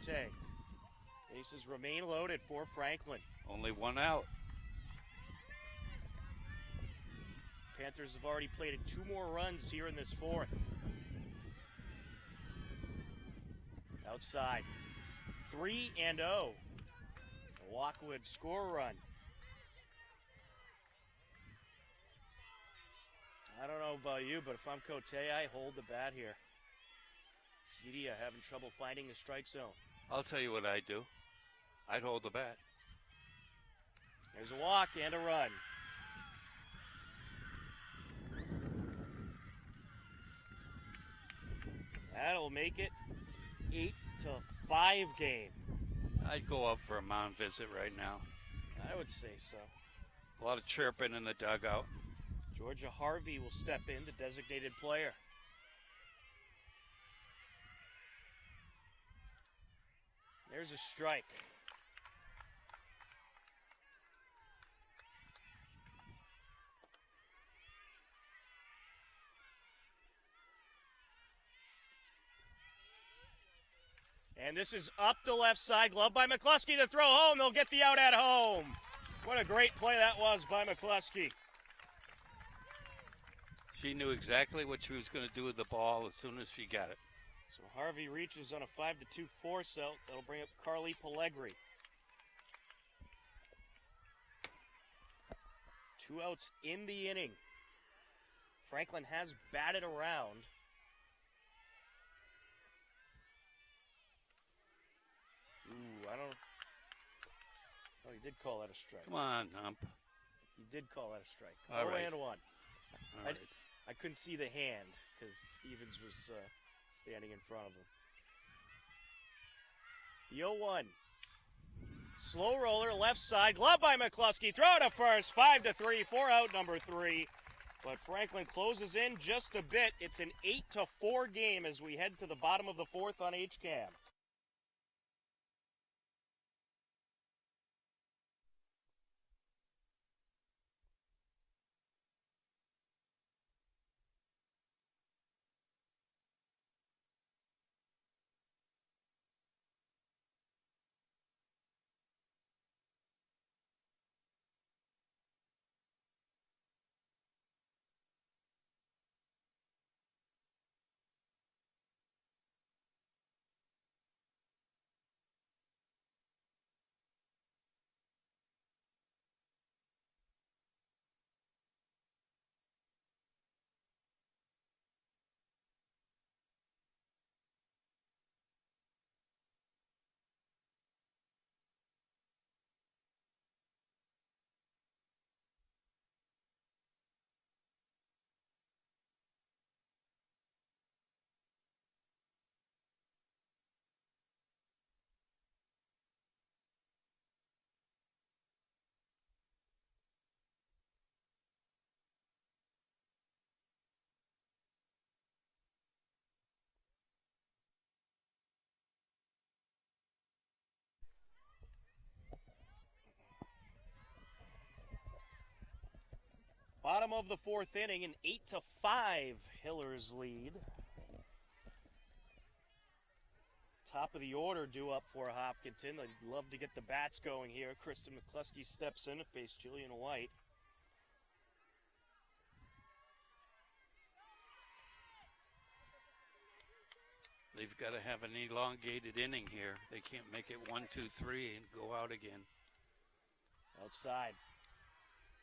Speaker 6: Bases remain loaded for Franklin.
Speaker 3: Only one out.
Speaker 6: Panthers have already played 2 more runs here in this fourth. Outside. 3-0. The Lockwood score run. I don't know about you, but if I'm Cote, I hold the bat here. Cedia having trouble finding the strike zone.
Speaker 3: I'll tell you what I'd do. I'd hold the bat.
Speaker 6: There's a walk and a run. That'll make it 8-5 game.
Speaker 3: I'd go up for a mound visit right now.
Speaker 6: I would say so.
Speaker 3: A lot of chirping in the dugout.
Speaker 6: Georgia Harvey will step in, the designated player. There's a strike. And this is up the left side, glove by McCluskey. The throw home, they'll get the out at home. What a great play that was by McCluskey.
Speaker 3: She knew exactly what she was going to do with the ball as soon as she got it.
Speaker 6: So Harvey reaches on a 5-2 force out. That'll bring up Carly Pellegri. 2 outs in the inning. Franklin has batted around. Ooh, I don't. Oh, he did call that a strike.
Speaker 3: Come on, Hump.
Speaker 6: He did call that a strike.
Speaker 3: All right.
Speaker 6: 0-1.
Speaker 3: All right.
Speaker 6: I couldn't see the hand because Stevens was standing in front of him. The 0-1. Slow roller, left side, glove by McCluskey. Throw to first, 5-3, 4 out, number 3. But Franklin closes in just a bit. It's an 8-4 game as we head to the bottom of the fourth on HCAM. Bottom of the fourth inning, an 8-5 Hillers lead. Top of the order due up for Hopkinton. They'd love to get the bats going here. Kristen McCluskey steps in to face Jillian White.
Speaker 3: They've got to have an elongated inning here. They can't make it 1, 2, 3 and go out again.
Speaker 6: Outside.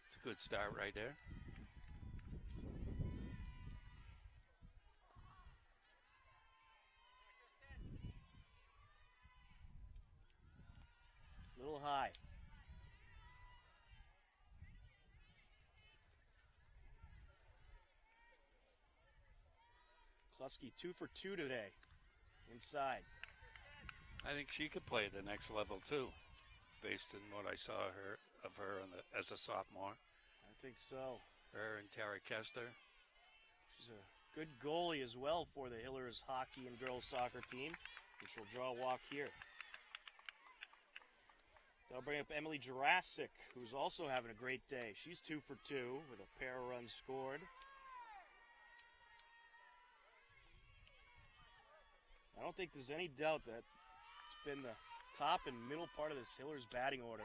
Speaker 3: It's a good start right there.
Speaker 6: Little high. McCluskey 2 for 2 today. Inside.
Speaker 3: I think she could play at the next level too, based on what I saw of her as a sophomore.
Speaker 6: I think so.
Speaker 3: Her and Tara Kester.
Speaker 6: She's a good goalie as well for the Hillers hockey and girls soccer team. And she'll draw a walk here. That'll bring up Emily Jurassic, who's also having a great day. She's 2 for 2 with a pair of runs scored. I don't think there's any doubt that it's been the top and middle part of this Hillers batting order.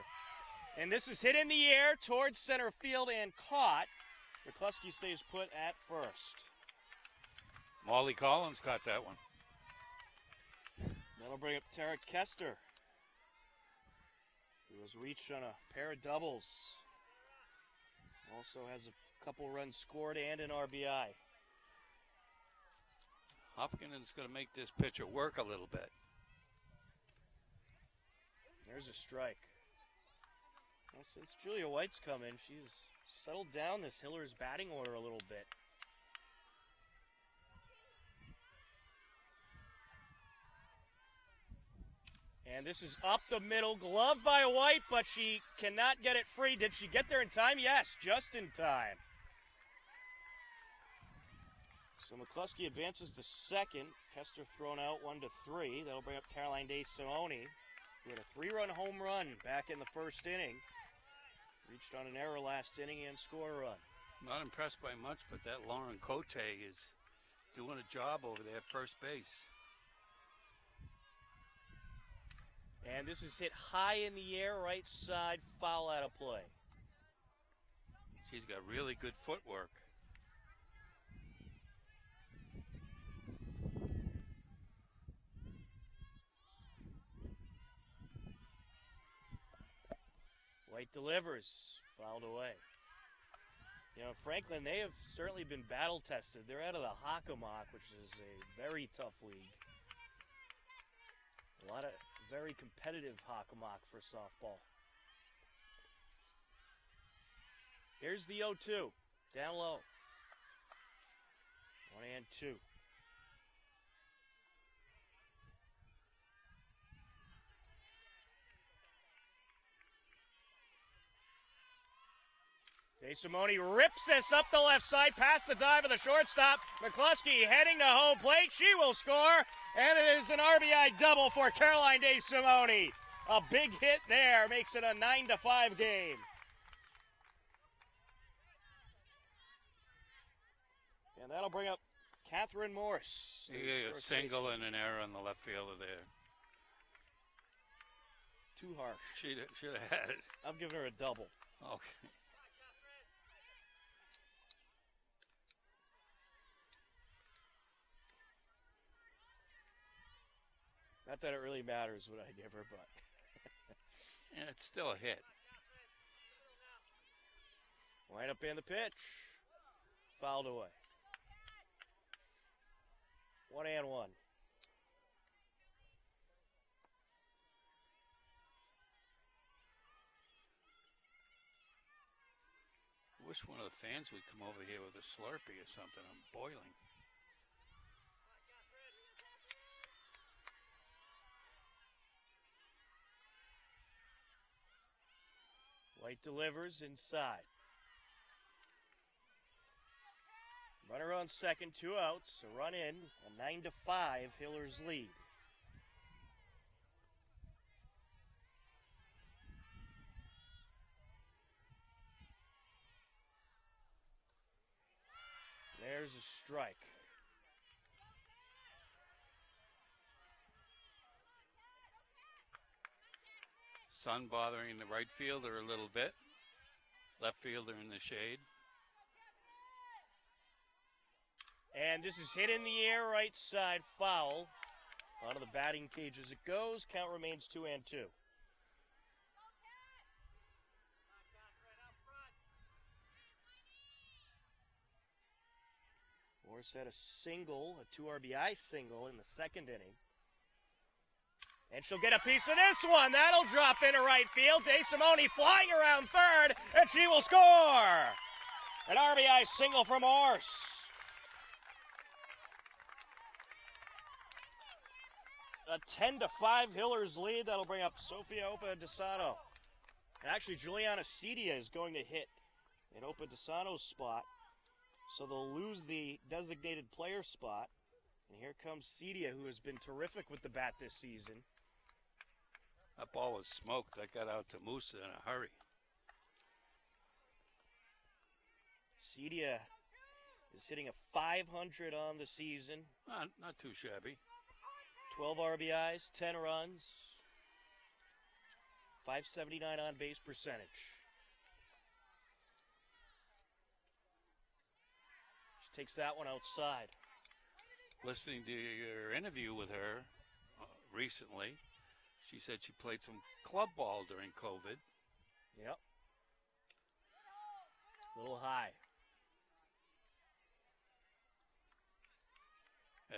Speaker 6: And this is hit in the air towards center field and caught. McCluskey stays put at first.
Speaker 3: Molly Collins caught that one.
Speaker 6: That'll bring up Tara Kester, who has reached on a pair of doubles. Also has a couple runs scored and an RBI.
Speaker 3: Hopkins going to make this pitcher work a little bit.
Speaker 6: There's a strike. Well, since Julia White's come in, she's settled down this Hillers batting order a little bit. And this is up the middle, gloved by White, but she cannot get it free. Did she get there in time? Yes, just in time. So McCluskey advances to second. Kester thrown out 1-3. That'll bring up Caroline Day Simone, who had a 3-run home run back in the first inning. Reached on an error last inning and scored a run.
Speaker 3: Not impressed by much, but that Lauren Cote is doing a job over there at first base.
Speaker 6: And this is hit high in the air, right side, foul out of play.
Speaker 3: She's got really good footwork.
Speaker 6: White delivers, fouled away. You know, Franklin, they have certainly been battle tested. They're out of the Hockomock, which is a very tough league. A lot of very competitive Hockomock for softball. Here's the 0-2, down low. 1-2. DeSimone rips this up the left side, past the dive of the shortstop. McCluskey heading to home plate. She will score, and it is an RBI double for Caroline DeSimone. A big hit there makes it a 9-5 game. And that'll bring up Catherine Morse.
Speaker 3: A single and an error on the left fielder there.
Speaker 6: Too harsh.
Speaker 3: Should have had it.
Speaker 6: I'm giving her a double.
Speaker 3: Okay.
Speaker 6: Not that it really matters what I give her, but
Speaker 3: And it's still a hit.
Speaker 6: wind up in the pitch. Fouled away. 1-1.
Speaker 3: Wish one of the fans would come over here with a Slurpee or something. I'm boiling.
Speaker 6: White delivers inside. Runner on second, 2 outs, a run in, a 9-5 Hillers lead. There's a strike.
Speaker 3: Sun bothering the right fielder a little bit. Left fielder in the shade.
Speaker 6: And this is hit in the air, right side, foul. Out of the batting cage as it goes. Count remains 2-2. Morse had a single, a 2 RBI single in the second inning. And she'll get a piece of this one. That'll drop into right field. DeSimone flying around third, and she will score. An RBI single from Morse. a 10-5 Hillers lead. That'll bring up Sofia Opa Desano. And actually, Juliana Cedia is going to hit in Opa Desano's spot. So they'll lose the designated player spot. And here comes Cedia, who has been terrific with the bat this season.
Speaker 3: That ball was smoked. That got out to Musa in a hurry.
Speaker 6: Cedia is hitting a 500 on the season.
Speaker 3: Not too shabby.
Speaker 6: 12 RBIs, 10 runs, 579 on base percentage. She takes that one outside.
Speaker 3: Listening to your interview with her recently, she said she played some club ball during COVID.
Speaker 6: Yep. A little high.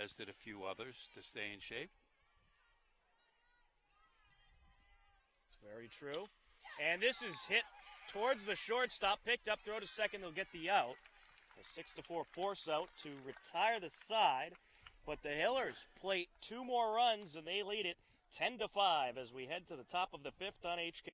Speaker 3: As did a few others to stay in shape.
Speaker 6: It's very true. And this is hit towards the shortstop, picked up, throw to second, they'll get the out. A 6-4 force out to retire the side. But the Hillers plate 2 more runs, and they lead it 10-5 as we head to the top of the 5th on HK.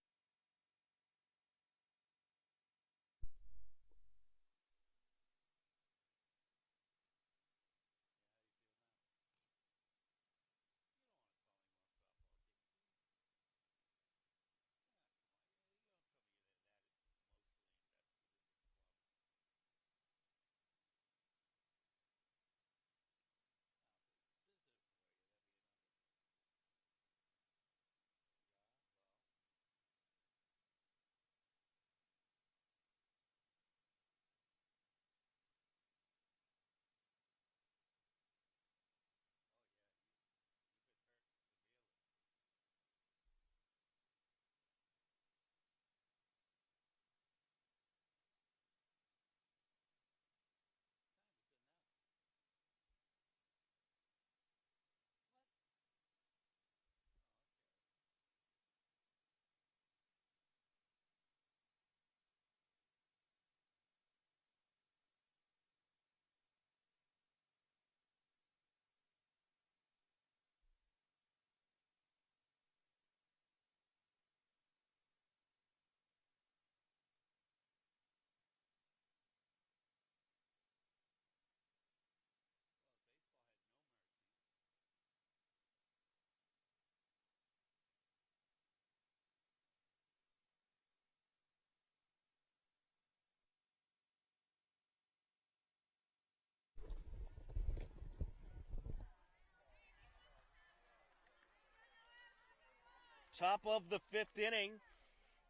Speaker 6: Top of the 5th inning,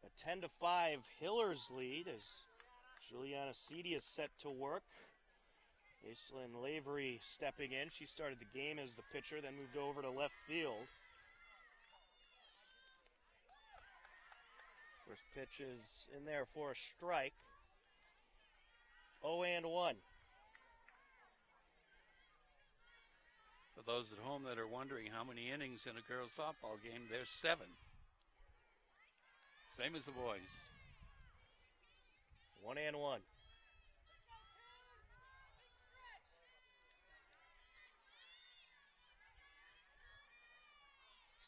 Speaker 6: a 10-5 Hillers lead as Juliana Cedia is set to work. Aislinn Lavery stepping in. She started the game as the pitcher, then moved over to left field. First pitch is in there for a strike. 0-1.
Speaker 3: For those at home that are wondering how many innings in a girls' softball game, there's 7. Same as the boys.
Speaker 6: 1-1.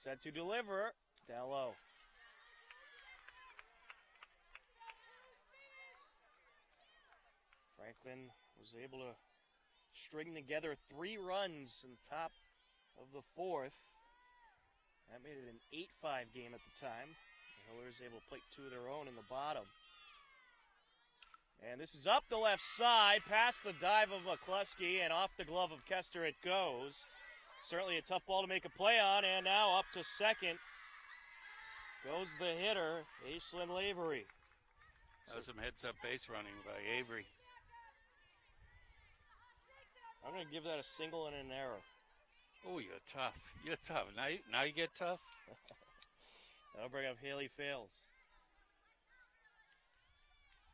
Speaker 6: Set to deliver. Down low. Franklin was able to string together 3 runs in the top of the 4th. That made it an 8-5 game at the time. The Hillers able to plate 2 of their own in the bottom. And this is up the left side, past the dive of McCluskey, and off the glove of Kester it goes. Certainly a tough ball to make a play on, and now up to second goes the hitter, Aislinn Lavery.
Speaker 3: That was some heads-up base running by Avery.
Speaker 6: I'm going to give that a single and an error.
Speaker 3: Oh, you're tough. You're tough. Now you get tough?
Speaker 6: That'll bring up Haley Fales.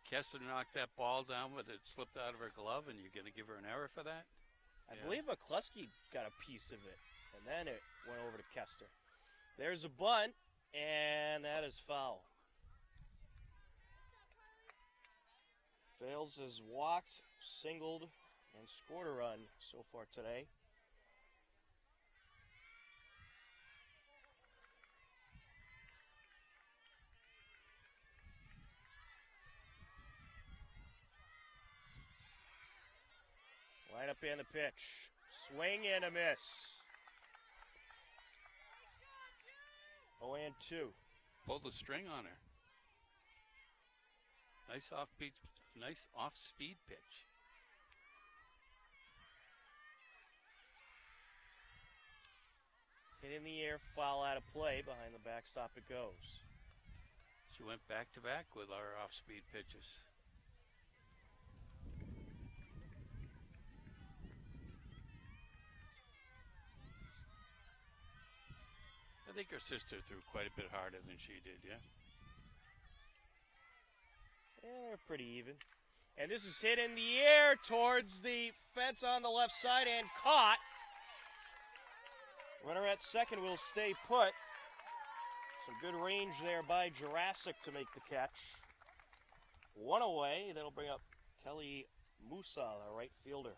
Speaker 3: Kester knocked that ball down, but it slipped out of her glove, and you're going to give her an error for that?
Speaker 6: I believe McCluskey got a piece of it, and then it went over to Kester. There's a bunt, and that is foul. Fales has walked, singled, and scored a run so far today. Line up in the pitch. Swing and a miss. 0-2.
Speaker 3: Pulled the string on her. Nice off-speed pitch.
Speaker 6: Hit in the air, foul out of play. Behind the backstop it goes.
Speaker 3: She went back-to-back with our off-speed pitches. I think her sister threw quite a bit harder than she did, yeah?
Speaker 6: Yeah, they're pretty even. And this is hit in the air towards the fence on the left side and caught. Runner at second will stay put. Some good range there by Jurassic to make the catch. One away. That'll bring up Kelly Musa, the right fielder.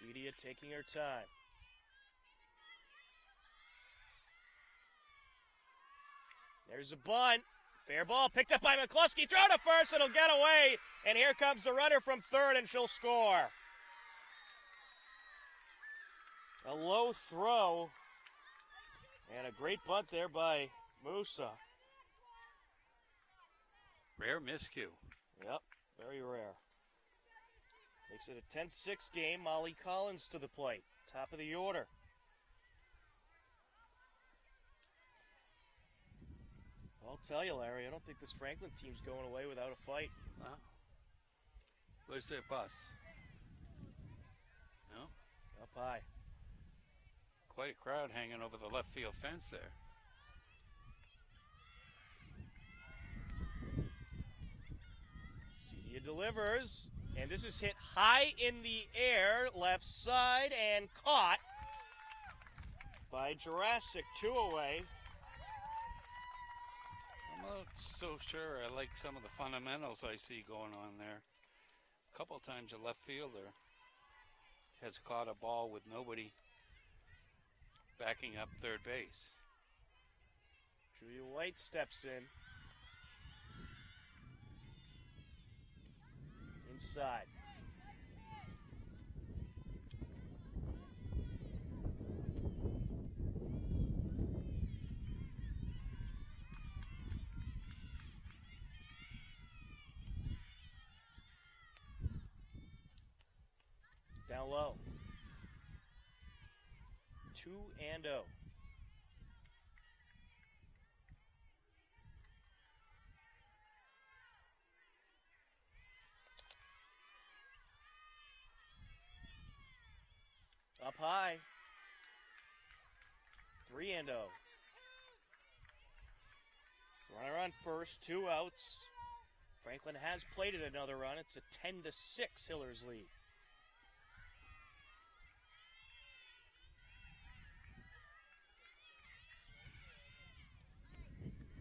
Speaker 6: Cedia taking her time. There's a bunt. Fair ball picked up by McCluskey. Throw to first. It'll get away. And here comes the runner from third, and she'll score. A low throw. And a great bunt there by Musa.
Speaker 3: Rare miscue.
Speaker 6: Yep, very rare. Makes it a 10-6 game. Molly Collins to the plate. Top of the order. I'll tell you, Larry, I don't think this Franklin team's going away without a fight.
Speaker 3: Wow. Where's their bus? No?
Speaker 6: Up high.
Speaker 3: Quite a crowd hanging over the left field fence there.
Speaker 6: Cedia delivers, and this is hit high in the air, left side, and caught by Jurassic. 2 away.
Speaker 3: I'm not so sure I like some of the fundamentals I see going on there. A couple times a left fielder has caught a ball with nobody backing up third base.
Speaker 6: Julia White steps in. Inside. Down low. 2-0. Up high. 3-0. Runner on first, 2 outs. Franklin has plated another run. It's a 10-6 Hillers lead.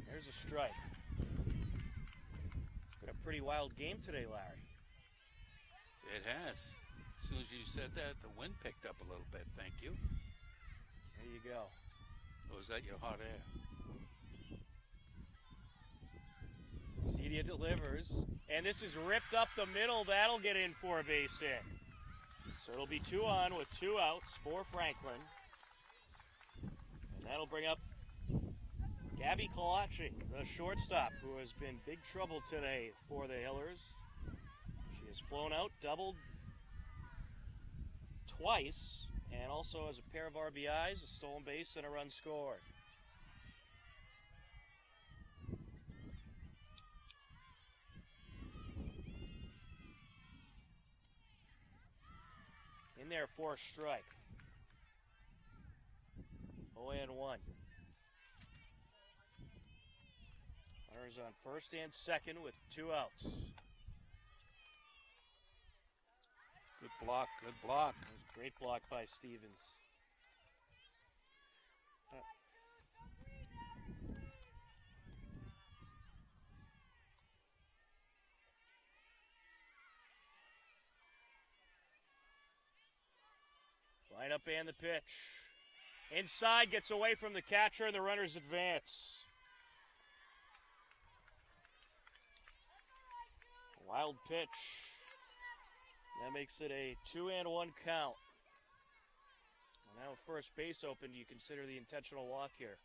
Speaker 6: There's a strike. It's been a pretty wild game today, Larry.
Speaker 3: It has. As soon as you said that, the wind picked up a little bit. Thank you.
Speaker 6: There you go.
Speaker 3: Or was that your hot air?
Speaker 6: Cedia delivers, and this is ripped up the middle. That'll get in for a base hit. So it'll be 2 on with 2 outs for Franklin. And that'll bring up Gabby Kalachi, the shortstop, who has been big trouble today for the Hillers. She has flown out, doubled twice, and also has a pair of RBIs, a stolen base, and a run scored. In there for a strike. 0-1. Runners on first and second with 2 outs.
Speaker 3: Good block, good block.
Speaker 6: That was a great block by Stevens. Windup and the pitch. Inside, gets away from the catcher, and the runners advance. Wild pitch. That makes it a 2-1 count. Now with first base open, do you consider the intentional walk here?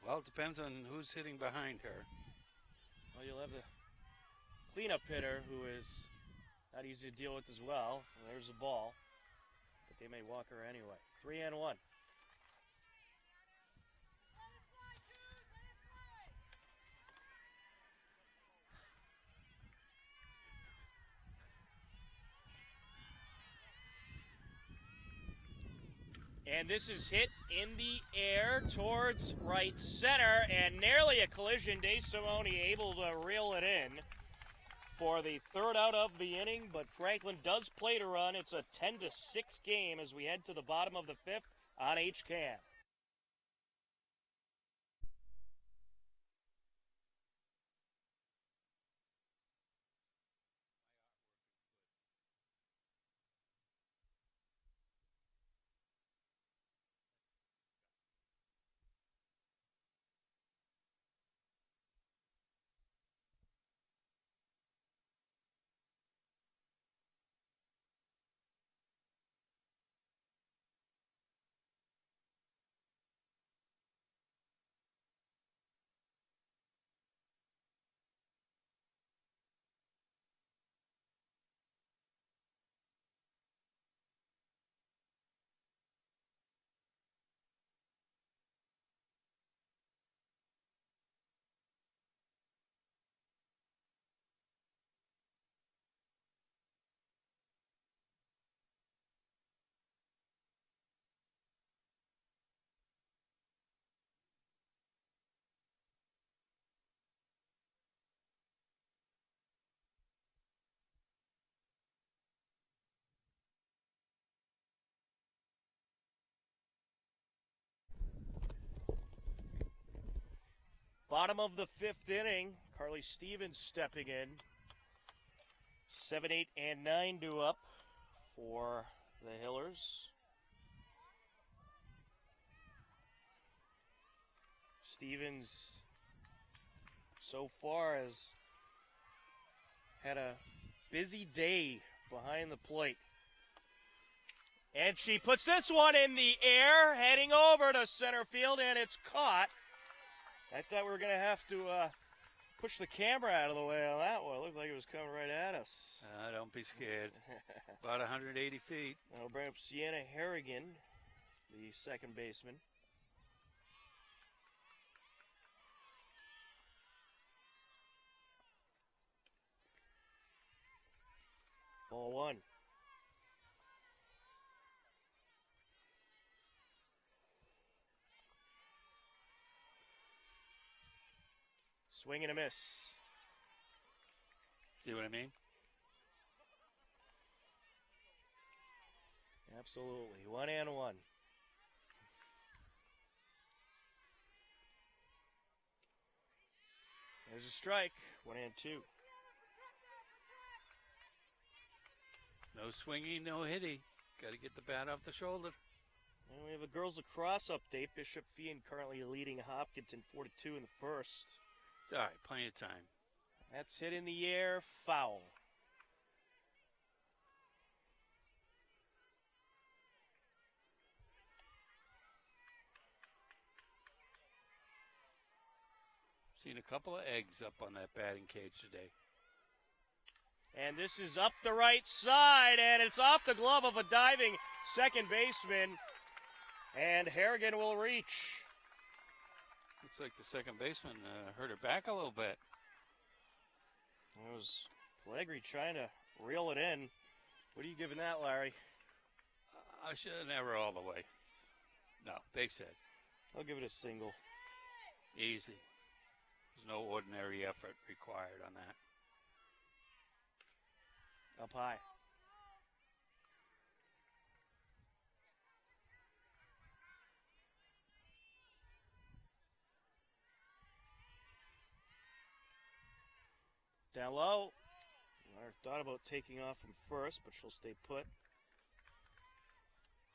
Speaker 3: Well, it depends on who's hitting behind her.
Speaker 6: Well, you'll have the cleanup hitter, who is not easy to deal with as well. There's the ball, but they may walk her anyway. 3-1. And this is hit in the air towards right center, and nearly a collision. Dave Simone able to reel it in for the third out of the inning, but Franklin does play to run. It's a 10-6 game as we head to the bottom of the fifth on HCAM. Bottom of the fifth inning, Carly Stevens stepping in. 7, 8, and 9 due up for the Hillers. Stevens so far has had a busy day behind the plate. And she puts this one in the air, heading over to center field, and it's caught. I thought we were going to have to push the camera out of the way on that one. It looked like it was coming right at us.
Speaker 3: Don't be scared. About 180 feet.
Speaker 6: That'll bring up Sienna Harrigan, the second baseman. Ball one. Swing and a miss.
Speaker 3: See what I mean?
Speaker 6: Absolutely. 1-1. There's a strike. 1-2.
Speaker 3: No swinging, no hitting. Got to get the bat off the shoulder.
Speaker 6: And we have a girls lacrosse update. Bishop Fien currently leading Hopkinton 4-2 in the first.
Speaker 3: All right, plenty of time.
Speaker 6: That's hit in the air, foul.
Speaker 3: Seen a couple of eggs up on that batting cage today.
Speaker 6: And this is up the right side, and it's off the glove of a diving second baseman. And Harrigan will reach.
Speaker 3: Looks like the second baseman hurt her back a little bit.
Speaker 6: It was Pellegrini trying to reel it in. What are you giving that, Larry?
Speaker 3: I should have never all the way. No, base hit.
Speaker 6: I'll give it a single.
Speaker 3: Easy. There's no ordinary effort required on that.
Speaker 6: Up high. Down low. Runner thought about taking off from first, but she'll stay put.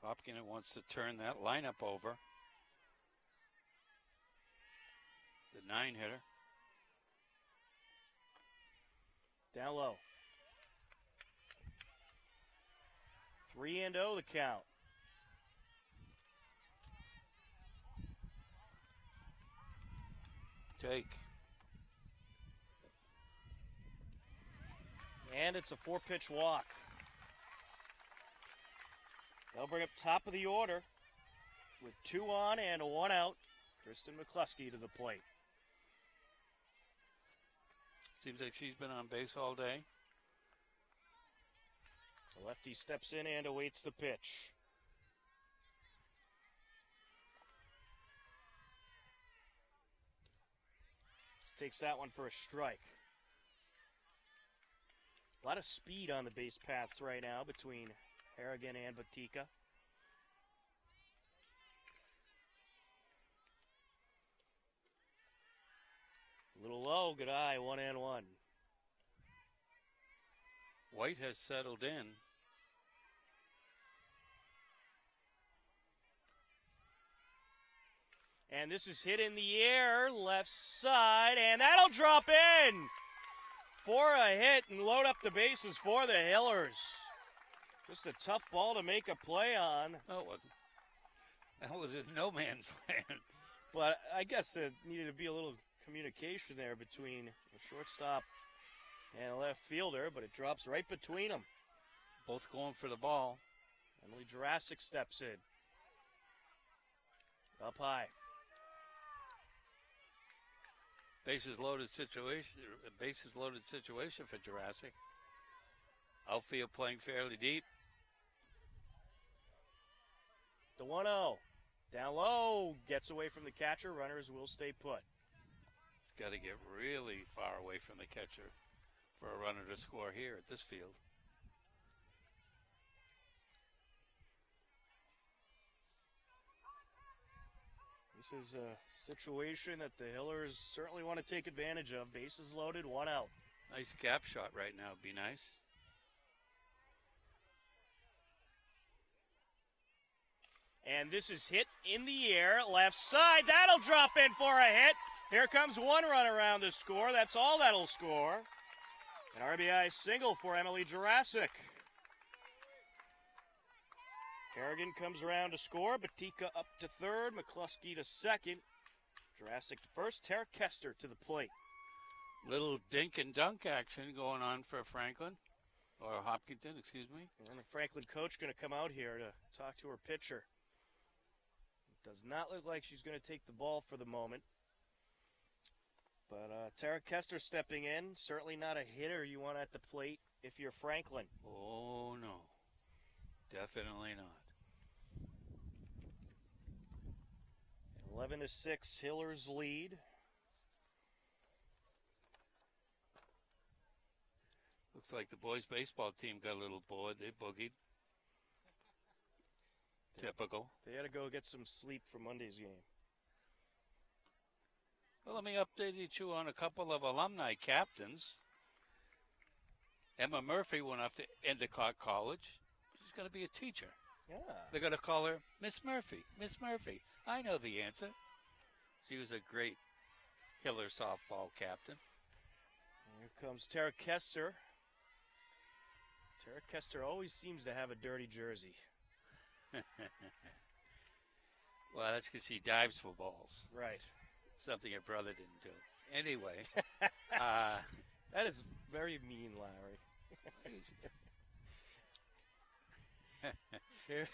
Speaker 3: Hopkins wants to turn that lineup over. The 9-hitter.
Speaker 6: Down low. 3-0 the count.
Speaker 3: Take.
Speaker 6: And it's a 4-pitch walk. They'll bring up top of the order with 2 on and 1 out. Kristen McCluskey to the plate.
Speaker 3: Seems like she's been on base all day.
Speaker 6: The lefty steps in and awaits the pitch. Takes that one for a strike. A lot of speed on the base paths right now between Harrigan and Batika. A little low, good eye, 1-1.
Speaker 3: White has settled in.
Speaker 6: And this is hit in the air, left side, and that'll drop in for a hit and load up the bases for the Hillers. Just a tough ball to make a play on.
Speaker 3: No, it wasn't. That was in no man's land.
Speaker 6: But I guess there needed to be a little communication there between the shortstop and the left fielder, but it drops right between them.
Speaker 3: Both going for the ball.
Speaker 6: Emily Jurassic steps in. Up high.
Speaker 3: Bases loaded situation for Jurassic. Outfield playing fairly deep.
Speaker 6: The 1-0. Down low. Gets away from the catcher. Runners will stay put.
Speaker 3: It's got to get really far away from the catcher for a runner to score here at this field.
Speaker 6: This is a situation that the Hillers certainly want to take advantage of. Bases loaded, 1 out.
Speaker 3: Nice gap shot right now. Would be nice.
Speaker 6: And this is hit in the air, left side. That'll drop in for a hit. Here comes 1 run around to score. That's all that'll score. An RBI single for Emily Jurassic. Harrigan comes around to score. Batika up to third. McCluskey to second. Jurassic to first. Tara Kester to the plate.
Speaker 3: Little dink and dunk action going on for Franklin. Or Hopkinton, excuse me.
Speaker 6: And the Franklin coach going to come out here to talk to her pitcher. Does not look like she's going to take the ball for the moment. But Tara Kester stepping in. Certainly not a hitter you want at the plate if you're Franklin.
Speaker 3: Oh, no. Definitely not.
Speaker 6: 11-6, Hillers lead.
Speaker 3: Looks like the boys' baseball team got a little bored. They boogied. Typical.
Speaker 6: They had to go get some sleep for Monday's game.
Speaker 3: Well, let me update you on a couple of alumni captains. Emma Murphy went off to Endicott College. She's going to be a teacher.
Speaker 6: Yeah.
Speaker 3: They're going to call her Miss Murphy. Miss Murphy. I know the answer. She was a great Hiller softball captain.
Speaker 6: Here comes Tara Kester. Tara Kester always seems to have a dirty jersey.
Speaker 3: Well, that's because she dives for balls.
Speaker 6: Right.
Speaker 3: Something her brother didn't do. Anyway.
Speaker 6: That is very mean, Larry. Here,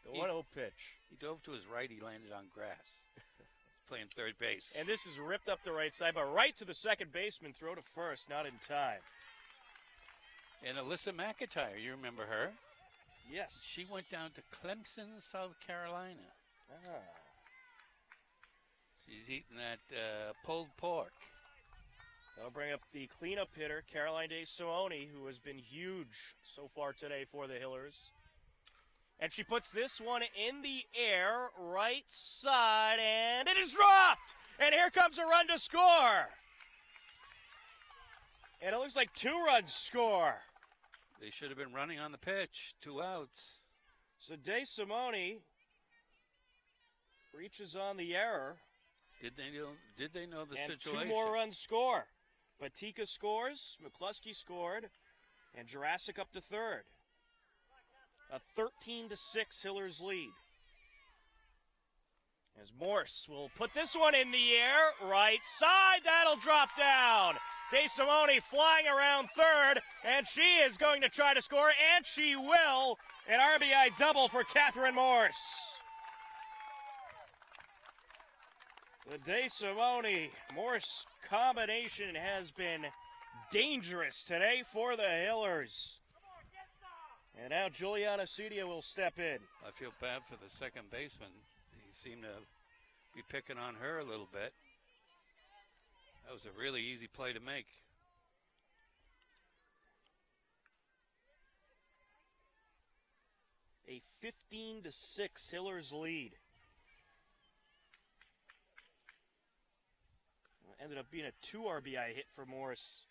Speaker 6: the 1-0 pitch.
Speaker 3: He dove to his right. He landed on grass. He's playing third base.
Speaker 6: And this is ripped up the right side, but right to the second baseman. Throw to first, not in time.
Speaker 3: And Alyssa McIntyre, you remember her?
Speaker 6: Yes.
Speaker 3: She went down to Clemson, South Carolina.
Speaker 6: Ah.
Speaker 3: She's eating that pulled pork.
Speaker 6: That'll bring up the cleanup hitter, Caroline Day Sooni, who has been huge so far today for the Hillers. And she puts this one in the air, right side, and it is dropped! And here comes a run to score! And it looks like 2 runs score.
Speaker 3: They should have been running on the pitch. 2 outs.
Speaker 6: So DeSimone reaches on the error.
Speaker 3: Did they know the
Speaker 6: And
Speaker 3: situation?
Speaker 6: 2 more runs score. Batika scores, McCluskey scored, and Jurassic up to third. A 13-6 Hillers lead. As Morse will put this one in the air, right side, that'll drop down. DeSimone flying around third, and she is going to try to score, and she will. An RBI double for Catherine Morse. The DeSimone-Morse combination has been dangerous today for the Hillers. And now Juliana Cedia will step in.
Speaker 3: I feel bad for the second baseman. He seemed to be picking on her a little bit. That was a really easy play to make.
Speaker 6: A 15-6 Hillers lead. Ended up being a 2 RBI hit for Morris.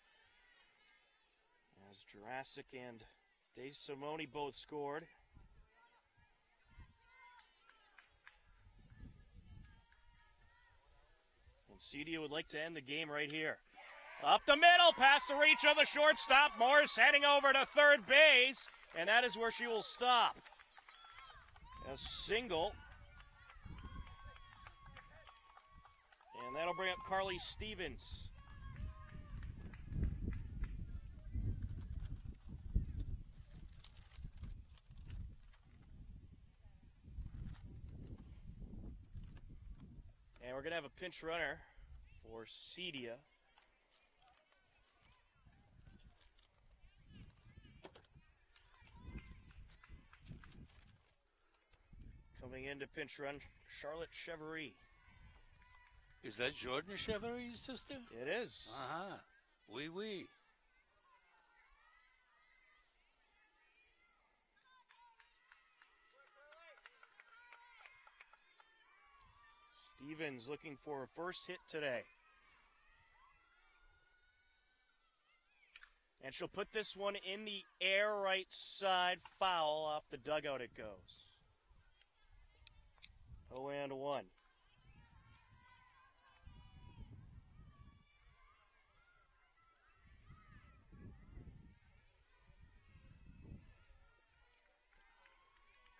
Speaker 6: As Jurassic and DeSimone both scored. And Cedia would like to end the game right here. Up the middle, past the reach of the shortstop. Morris heading over to third base, and that is where she will stop. A single. And that'll bring up Carly Stevens. And we're going to have a pinch runner for Cedia. Coming in to pinch run, Charlotte Chevrolet.
Speaker 3: Is that Jordan Chevrolet's sister?
Speaker 6: It is.
Speaker 3: Uh-huh. Oui.
Speaker 6: Stevens looking for her first hit today. And she'll put this one in the air, right side, foul. Off the dugout it goes. 0-1.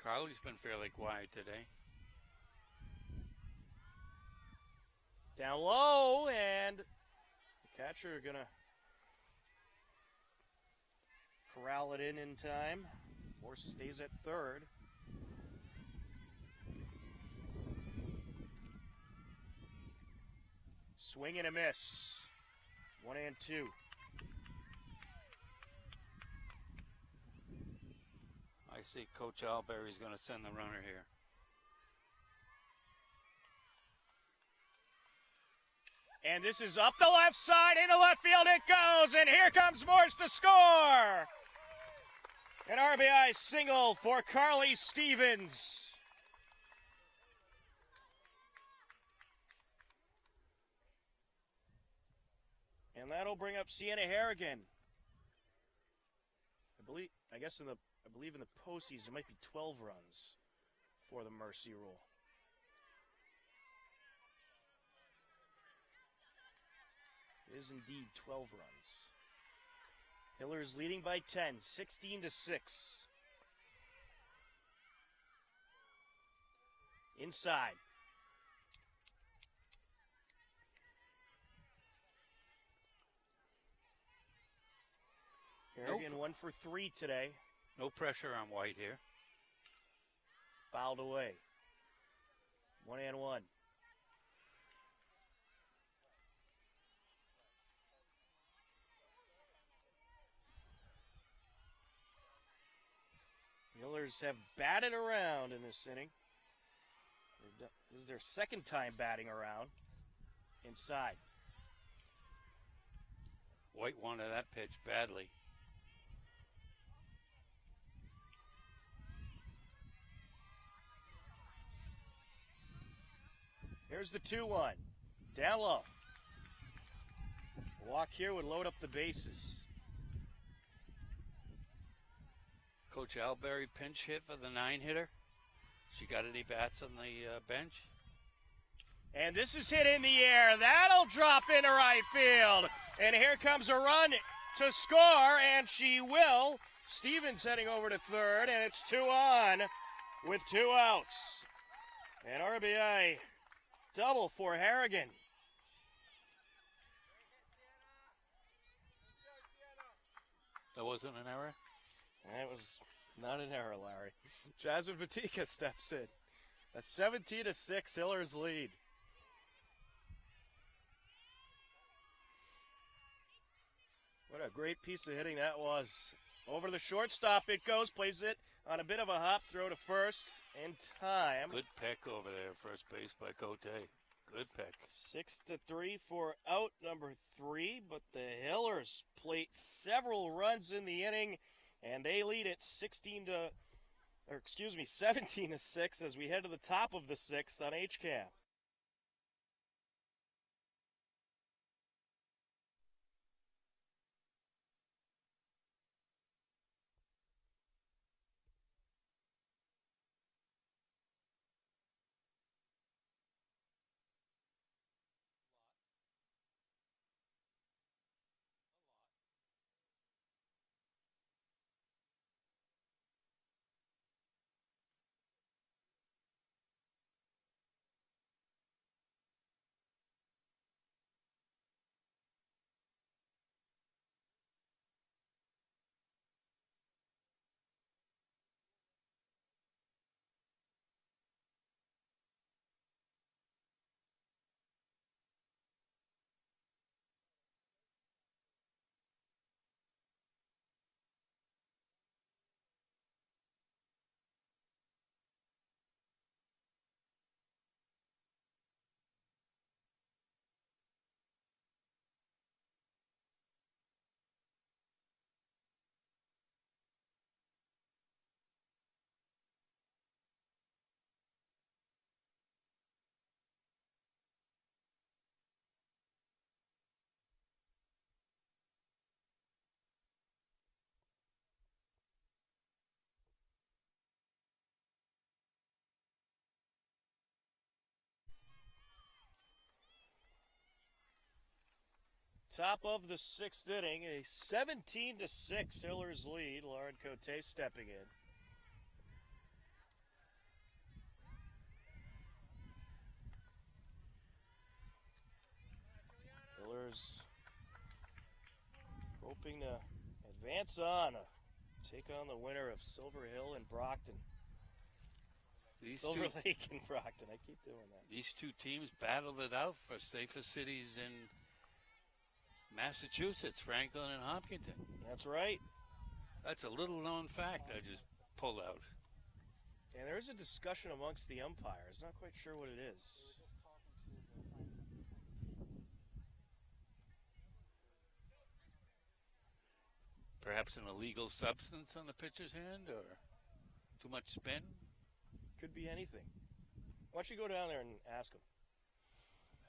Speaker 3: Carly's been fairly quiet today.
Speaker 6: Down low, and the catcher gonna corral it in time. Morse stays at third. Swing and a miss. 1-2.
Speaker 3: I see Coach Alberry's going to send the runner here.
Speaker 6: And this is up the left side, into left field it goes, and here comes Morse to score! An RBI single for Carly Stevens. And that'll bring up Sienna Harrigan. I believe in the postseason it might be 12 runs for the mercy rule. It is indeed 12 runs. Hillers leading by 10, 16-6. Inside. Harrigan 1 for 3 today.
Speaker 3: No pressure on White here.
Speaker 6: Fouled away. 1-1. The Hillers have batted around in this inning. This is their second time batting around. Inside.
Speaker 3: White wanted that pitch badly.
Speaker 6: Here's the 2-1. Down low. A walk here would load up the bases.
Speaker 3: Coach Alberry pinch hit for the 9-hitter. She got any bats on the bench?
Speaker 6: And this is hit in the air. That'll drop into right field. And here comes a run to score, and she will. Stevens heading over to third, and it's 2 on with 2 outs. An RBI double for Harrigan.
Speaker 3: That wasn't an error?
Speaker 6: That was not an error, Larry. Jasmine Batika steps in. A 17-6 Hillers lead. What a great piece of hitting that was. Over the shortstop it goes, plays it on a bit of a hop throw to first in time.
Speaker 3: Good peck over there, first base by Cote. Good pick.
Speaker 6: 6-3 for out number 3, but the Hillers plate several runs in the inning, and they lead it 17-6 as we head to the top of the 6th on HCAP. Top of the 6th inning, a 17-6 Hillers lead. Lauren Cote stepping in. Hillers hoping to advance on, take on the winner of Silver Hill and Brockton. Silver Lake and Brockton. I keep doing that.
Speaker 3: These two teams battled it out for safest cities in Massachusetts, Franklin and Hopkinton.
Speaker 6: That's right.
Speaker 3: That's a little known fact I just pulled out.
Speaker 6: And there is a discussion amongst the umpires. Not quite sure what it is.
Speaker 3: Perhaps an illegal substance on the pitcher's hand, or too much spin?
Speaker 6: Could be anything. Why don't you go down there and ask him?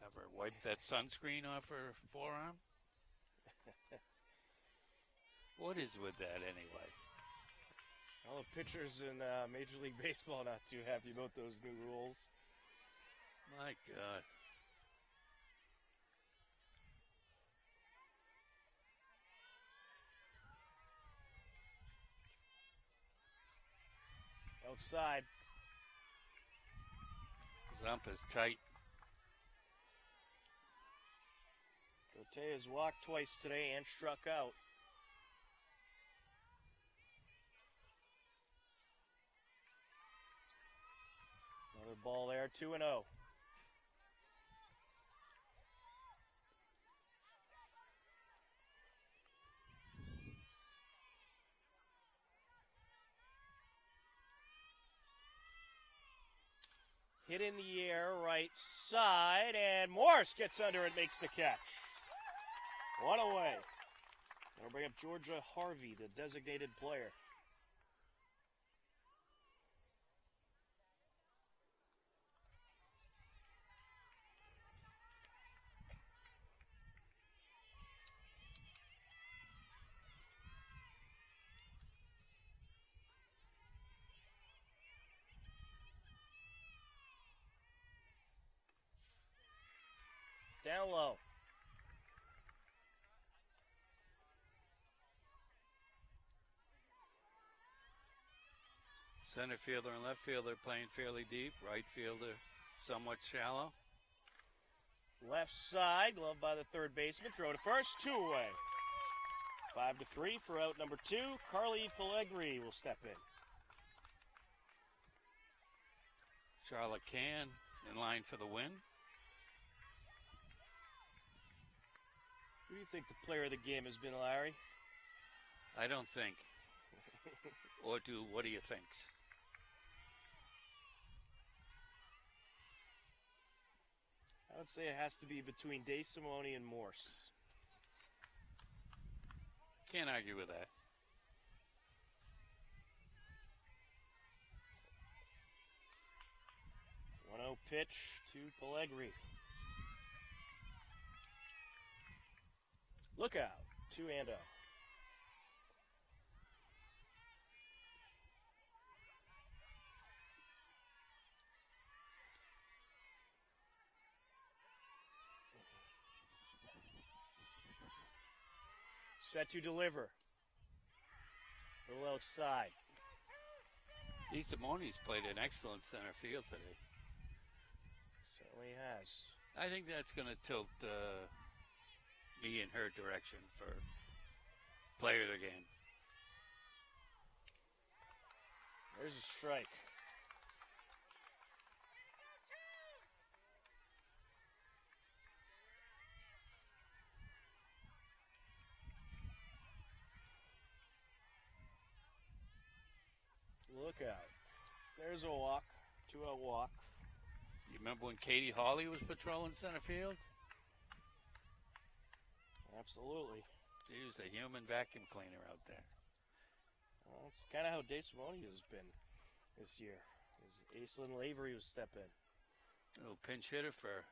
Speaker 3: Have her wipe that sunscreen off her forearm? What is with that anyway?
Speaker 6: All the pitchers in Major League Baseball not too happy about those new rules.
Speaker 3: My God.
Speaker 6: Outside.
Speaker 3: Zump is tight.
Speaker 6: Cote has walked twice today and struck out. Another ball there, 2-0. Hit in the air, right side, and Morse gets under it, makes the catch. 1 away. That'll bring up Georgia Harvey, the designated player. down low.
Speaker 3: Center fielder and left fielder playing fairly deep. Right fielder somewhat shallow.
Speaker 6: Left side, gloved by the third baseman. Throw to first, 2 away. 5-3 for out number 2. Carly Pellegri will step in.
Speaker 3: Charlotte Can in line for the win.
Speaker 6: Who do you think the player of the game has been, Larry?
Speaker 3: I don't think. What do you think?
Speaker 6: I would say it has to be between DeSimone and Morse.
Speaker 3: Can't argue with that.
Speaker 6: One-0 pitch to Pellegri. Look out, 2-0. Set to deliver. A little outside.
Speaker 3: DeSimone's played an excellent center field today.
Speaker 6: Certainly has.
Speaker 3: I think that's going to tilt me in her direction for player of the game.
Speaker 6: There's a strike. Look out. There's a walk. 2-out walk.
Speaker 3: You remember when Katie Hawley was patrolling center field?
Speaker 6: Absolutely.
Speaker 3: She was a human vacuum cleaner out there.
Speaker 6: Well, that's kind of how DeSimone has been this year. As Aislinn Lavery will step in.
Speaker 3: A little pinch hitter for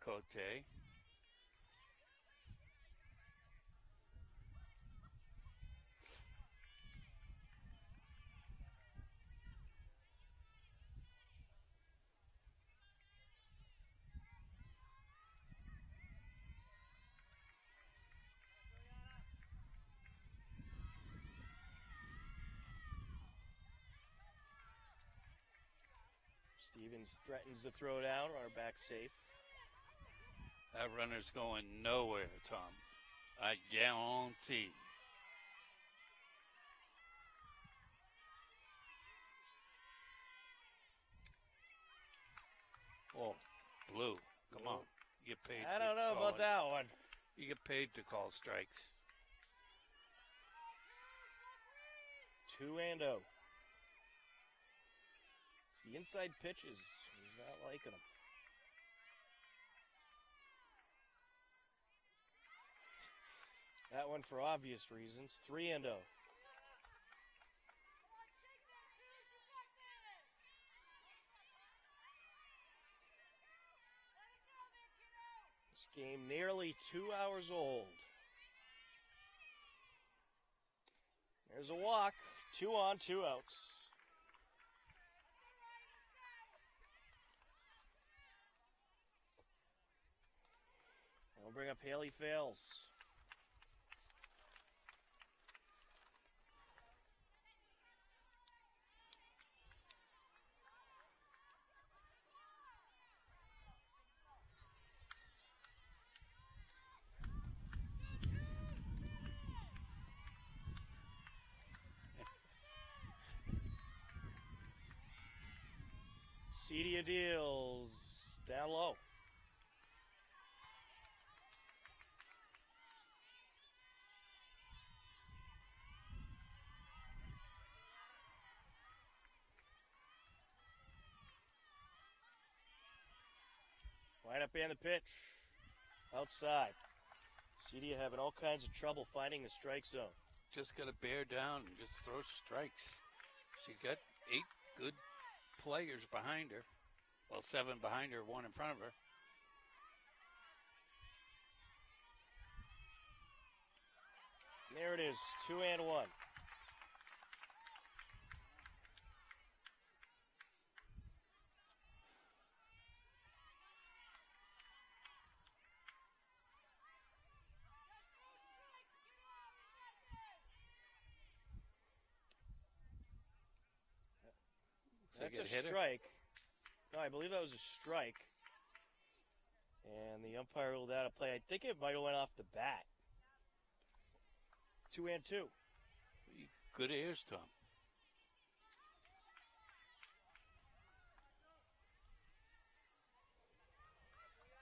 Speaker 3: Cote.
Speaker 6: Stevens threatens to throw down, runner back safe.
Speaker 3: That runner's going nowhere, Tom. I guarantee. Oh, Blue. Come on. You get paid.
Speaker 6: I don't know about that one.
Speaker 3: You get paid to call strikes.
Speaker 6: 2-0. It's the inside pitches. He's not liking them. That one for obvious reasons. 3-0. This game nearly 2 hours old. There's a walk. 2 on, 2 outs. We'll bring up Haley Fales. Cedia deals down low. Line up and the pitch. Outside. Cedia having all kinds of trouble finding the strike zone.
Speaker 3: Just got to bear down and just throw strikes. She got 8 good players behind her. Well, 7 behind her, 1 in front of her.
Speaker 6: There it is, 2-1.
Speaker 3: That's
Speaker 6: That's
Speaker 3: a
Speaker 6: a
Speaker 3: hitter?
Speaker 6: strike. No, I believe that was a strike. And the umpire ruled out a play. I think it might have went off the bat. 2-2.
Speaker 3: Good ears, Tom.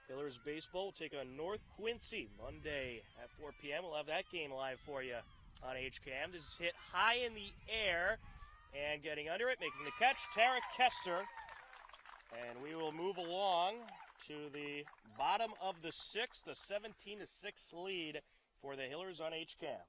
Speaker 6: Hillers baseball will take on North Quincy Monday at 4 p.m. We'll have that game live for you on HCAM. This is hit high in the air and getting under it, making the catch, Tara Kester. And we will move along to the bottom of the sixth, the 17-6 lead for the Hillers on HCAM.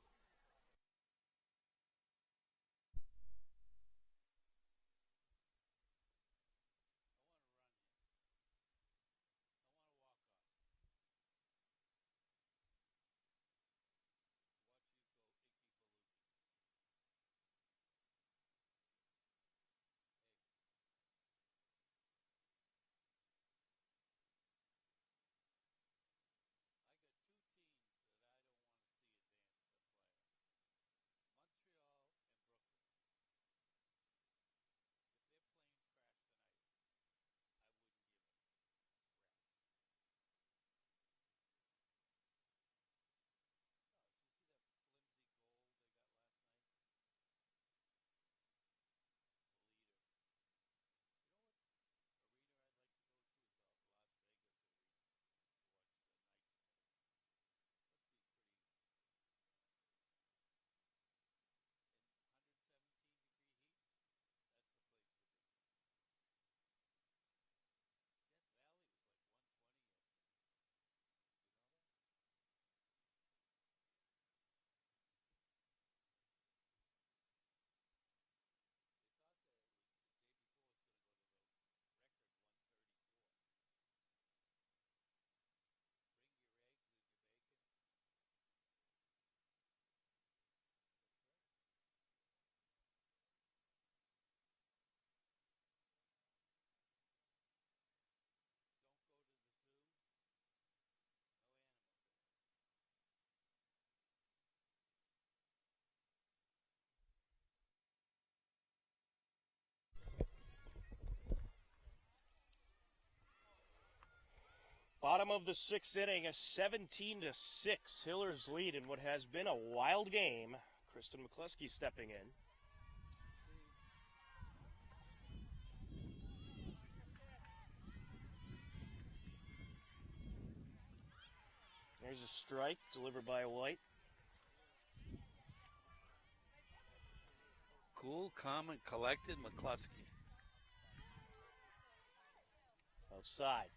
Speaker 6: Bottom of the sixth inning, a 17-6 Hillers lead in what has been a wild game. Kristen McCluskey stepping in. There's a strike delivered by White.
Speaker 3: Cool, calm, and collected McCluskey.
Speaker 6: Outside.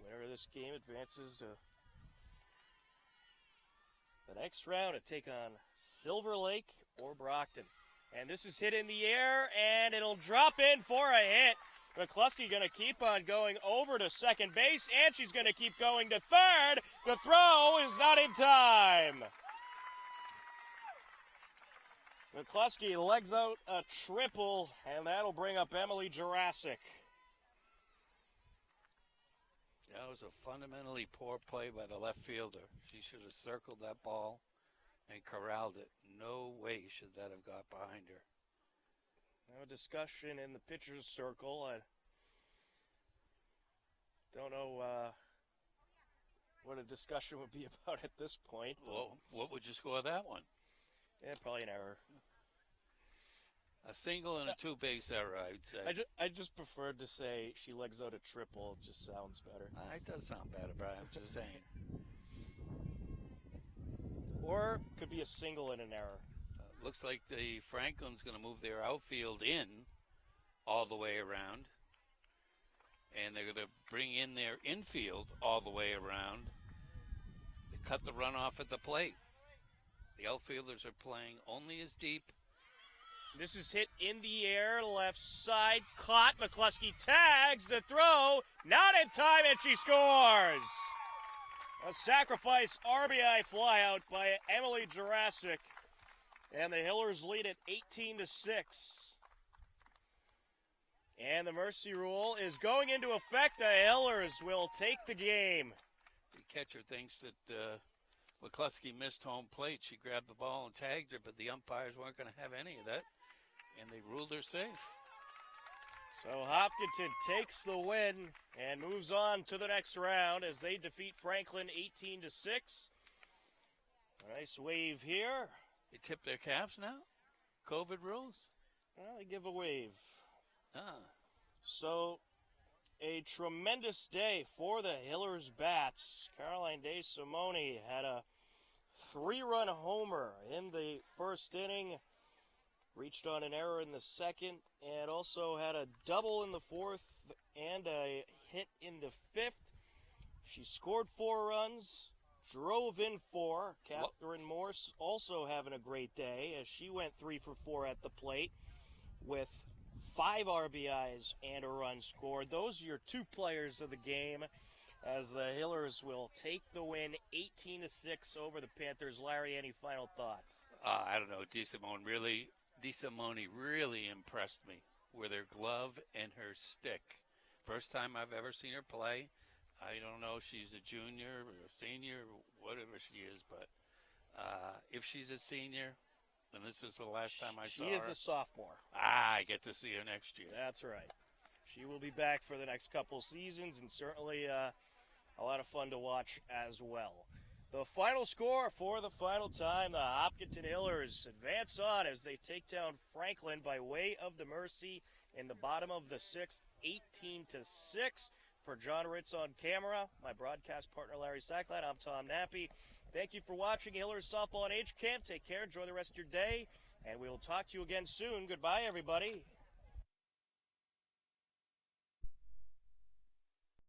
Speaker 6: Winner of this game advances to the next round to take on Silver Lake or Brockton. And this is hit in the air, and it'll drop in for a hit. McCluskey going to keep on going over to second base, and she's going to keep going to third. The throw is not in time. McCluskey legs out a triple, and that'll bring up Emily Jurassic.
Speaker 3: That was a fundamentally poor play by the left fielder. She should have circled that ball and corralled it. No way should that have got behind her.
Speaker 6: Now a discussion in the pitcher's circle. I don't know what a discussion would be about at this point.
Speaker 3: Well, what would you score that one?
Speaker 6: Yeah, probably an error.
Speaker 3: A single and a two-base error, I'd say.
Speaker 6: I just preferred to say she legs out a triple. It just sounds better.
Speaker 3: It does sound better, but I'm just saying.
Speaker 6: Or could be a single and an error.
Speaker 3: Looks like the Franklin's going to move their outfield in all the way around. And they're going to bring in their infield all the way around to cut the runoff at the plate. The outfielders are playing only as deep.
Speaker 6: This is hit in the air, left side, caught. McCluskey tags the throw, not in time, and she scores. A sacrifice RBI flyout by Emily Jurassic, and the Hillers lead at 18-6. And the mercy rule is going into effect. The Hillers will take the game.
Speaker 3: The catcher thinks that McCluskey missed home plate. She grabbed the ball and tagged her, but the umpires weren't going to have any of that, and they ruled her safe.
Speaker 6: So Hopkinton takes the win and moves on to the next round as they defeat Franklin 18-6. A nice wave here.
Speaker 3: They tip their caps now? COVID rules?
Speaker 6: Well, they give a wave.
Speaker 3: Ah.
Speaker 6: So, a tremendous day for the Hillers Bats. Caroline Day Simone had a 3-run homer in the first inning, reached on an error in the second, and also had a double in the fourth and a hit in the fifth. She scored 4 runs, drove in 4. Catherine Morse also having a great day as she went 3 for 4 at the plate with 5 RBIs and a run scored. Those are your 2 players of the game as the Hillers will take the win 18-6 over the Panthers. Larry, any final thoughts?
Speaker 3: I don't know. DeSimone really impressed me with her glove and her stick. First time I've ever seen her play. I don't know if she's a junior or a senior, whatever she is, but if she's a senior, then this is the last time I saw her.
Speaker 6: She is a sophomore.
Speaker 3: I get to see her next year.
Speaker 6: That's right. She will be back for the next couple seasons and certainly a lot of fun to watch as well. The final score for the final time, the Hopkinton Hillers advance on as they take down Franklin by way of the Mercy in the bottom of the 6th, 18-6. For John Ritz on camera, my broadcast partner Larry Sacklad, I'm Tom Nappy. Thank you for watching Hillers Softball and H Camp. Take care, enjoy the rest of your day, and we'll talk to you again soon. Goodbye, everybody.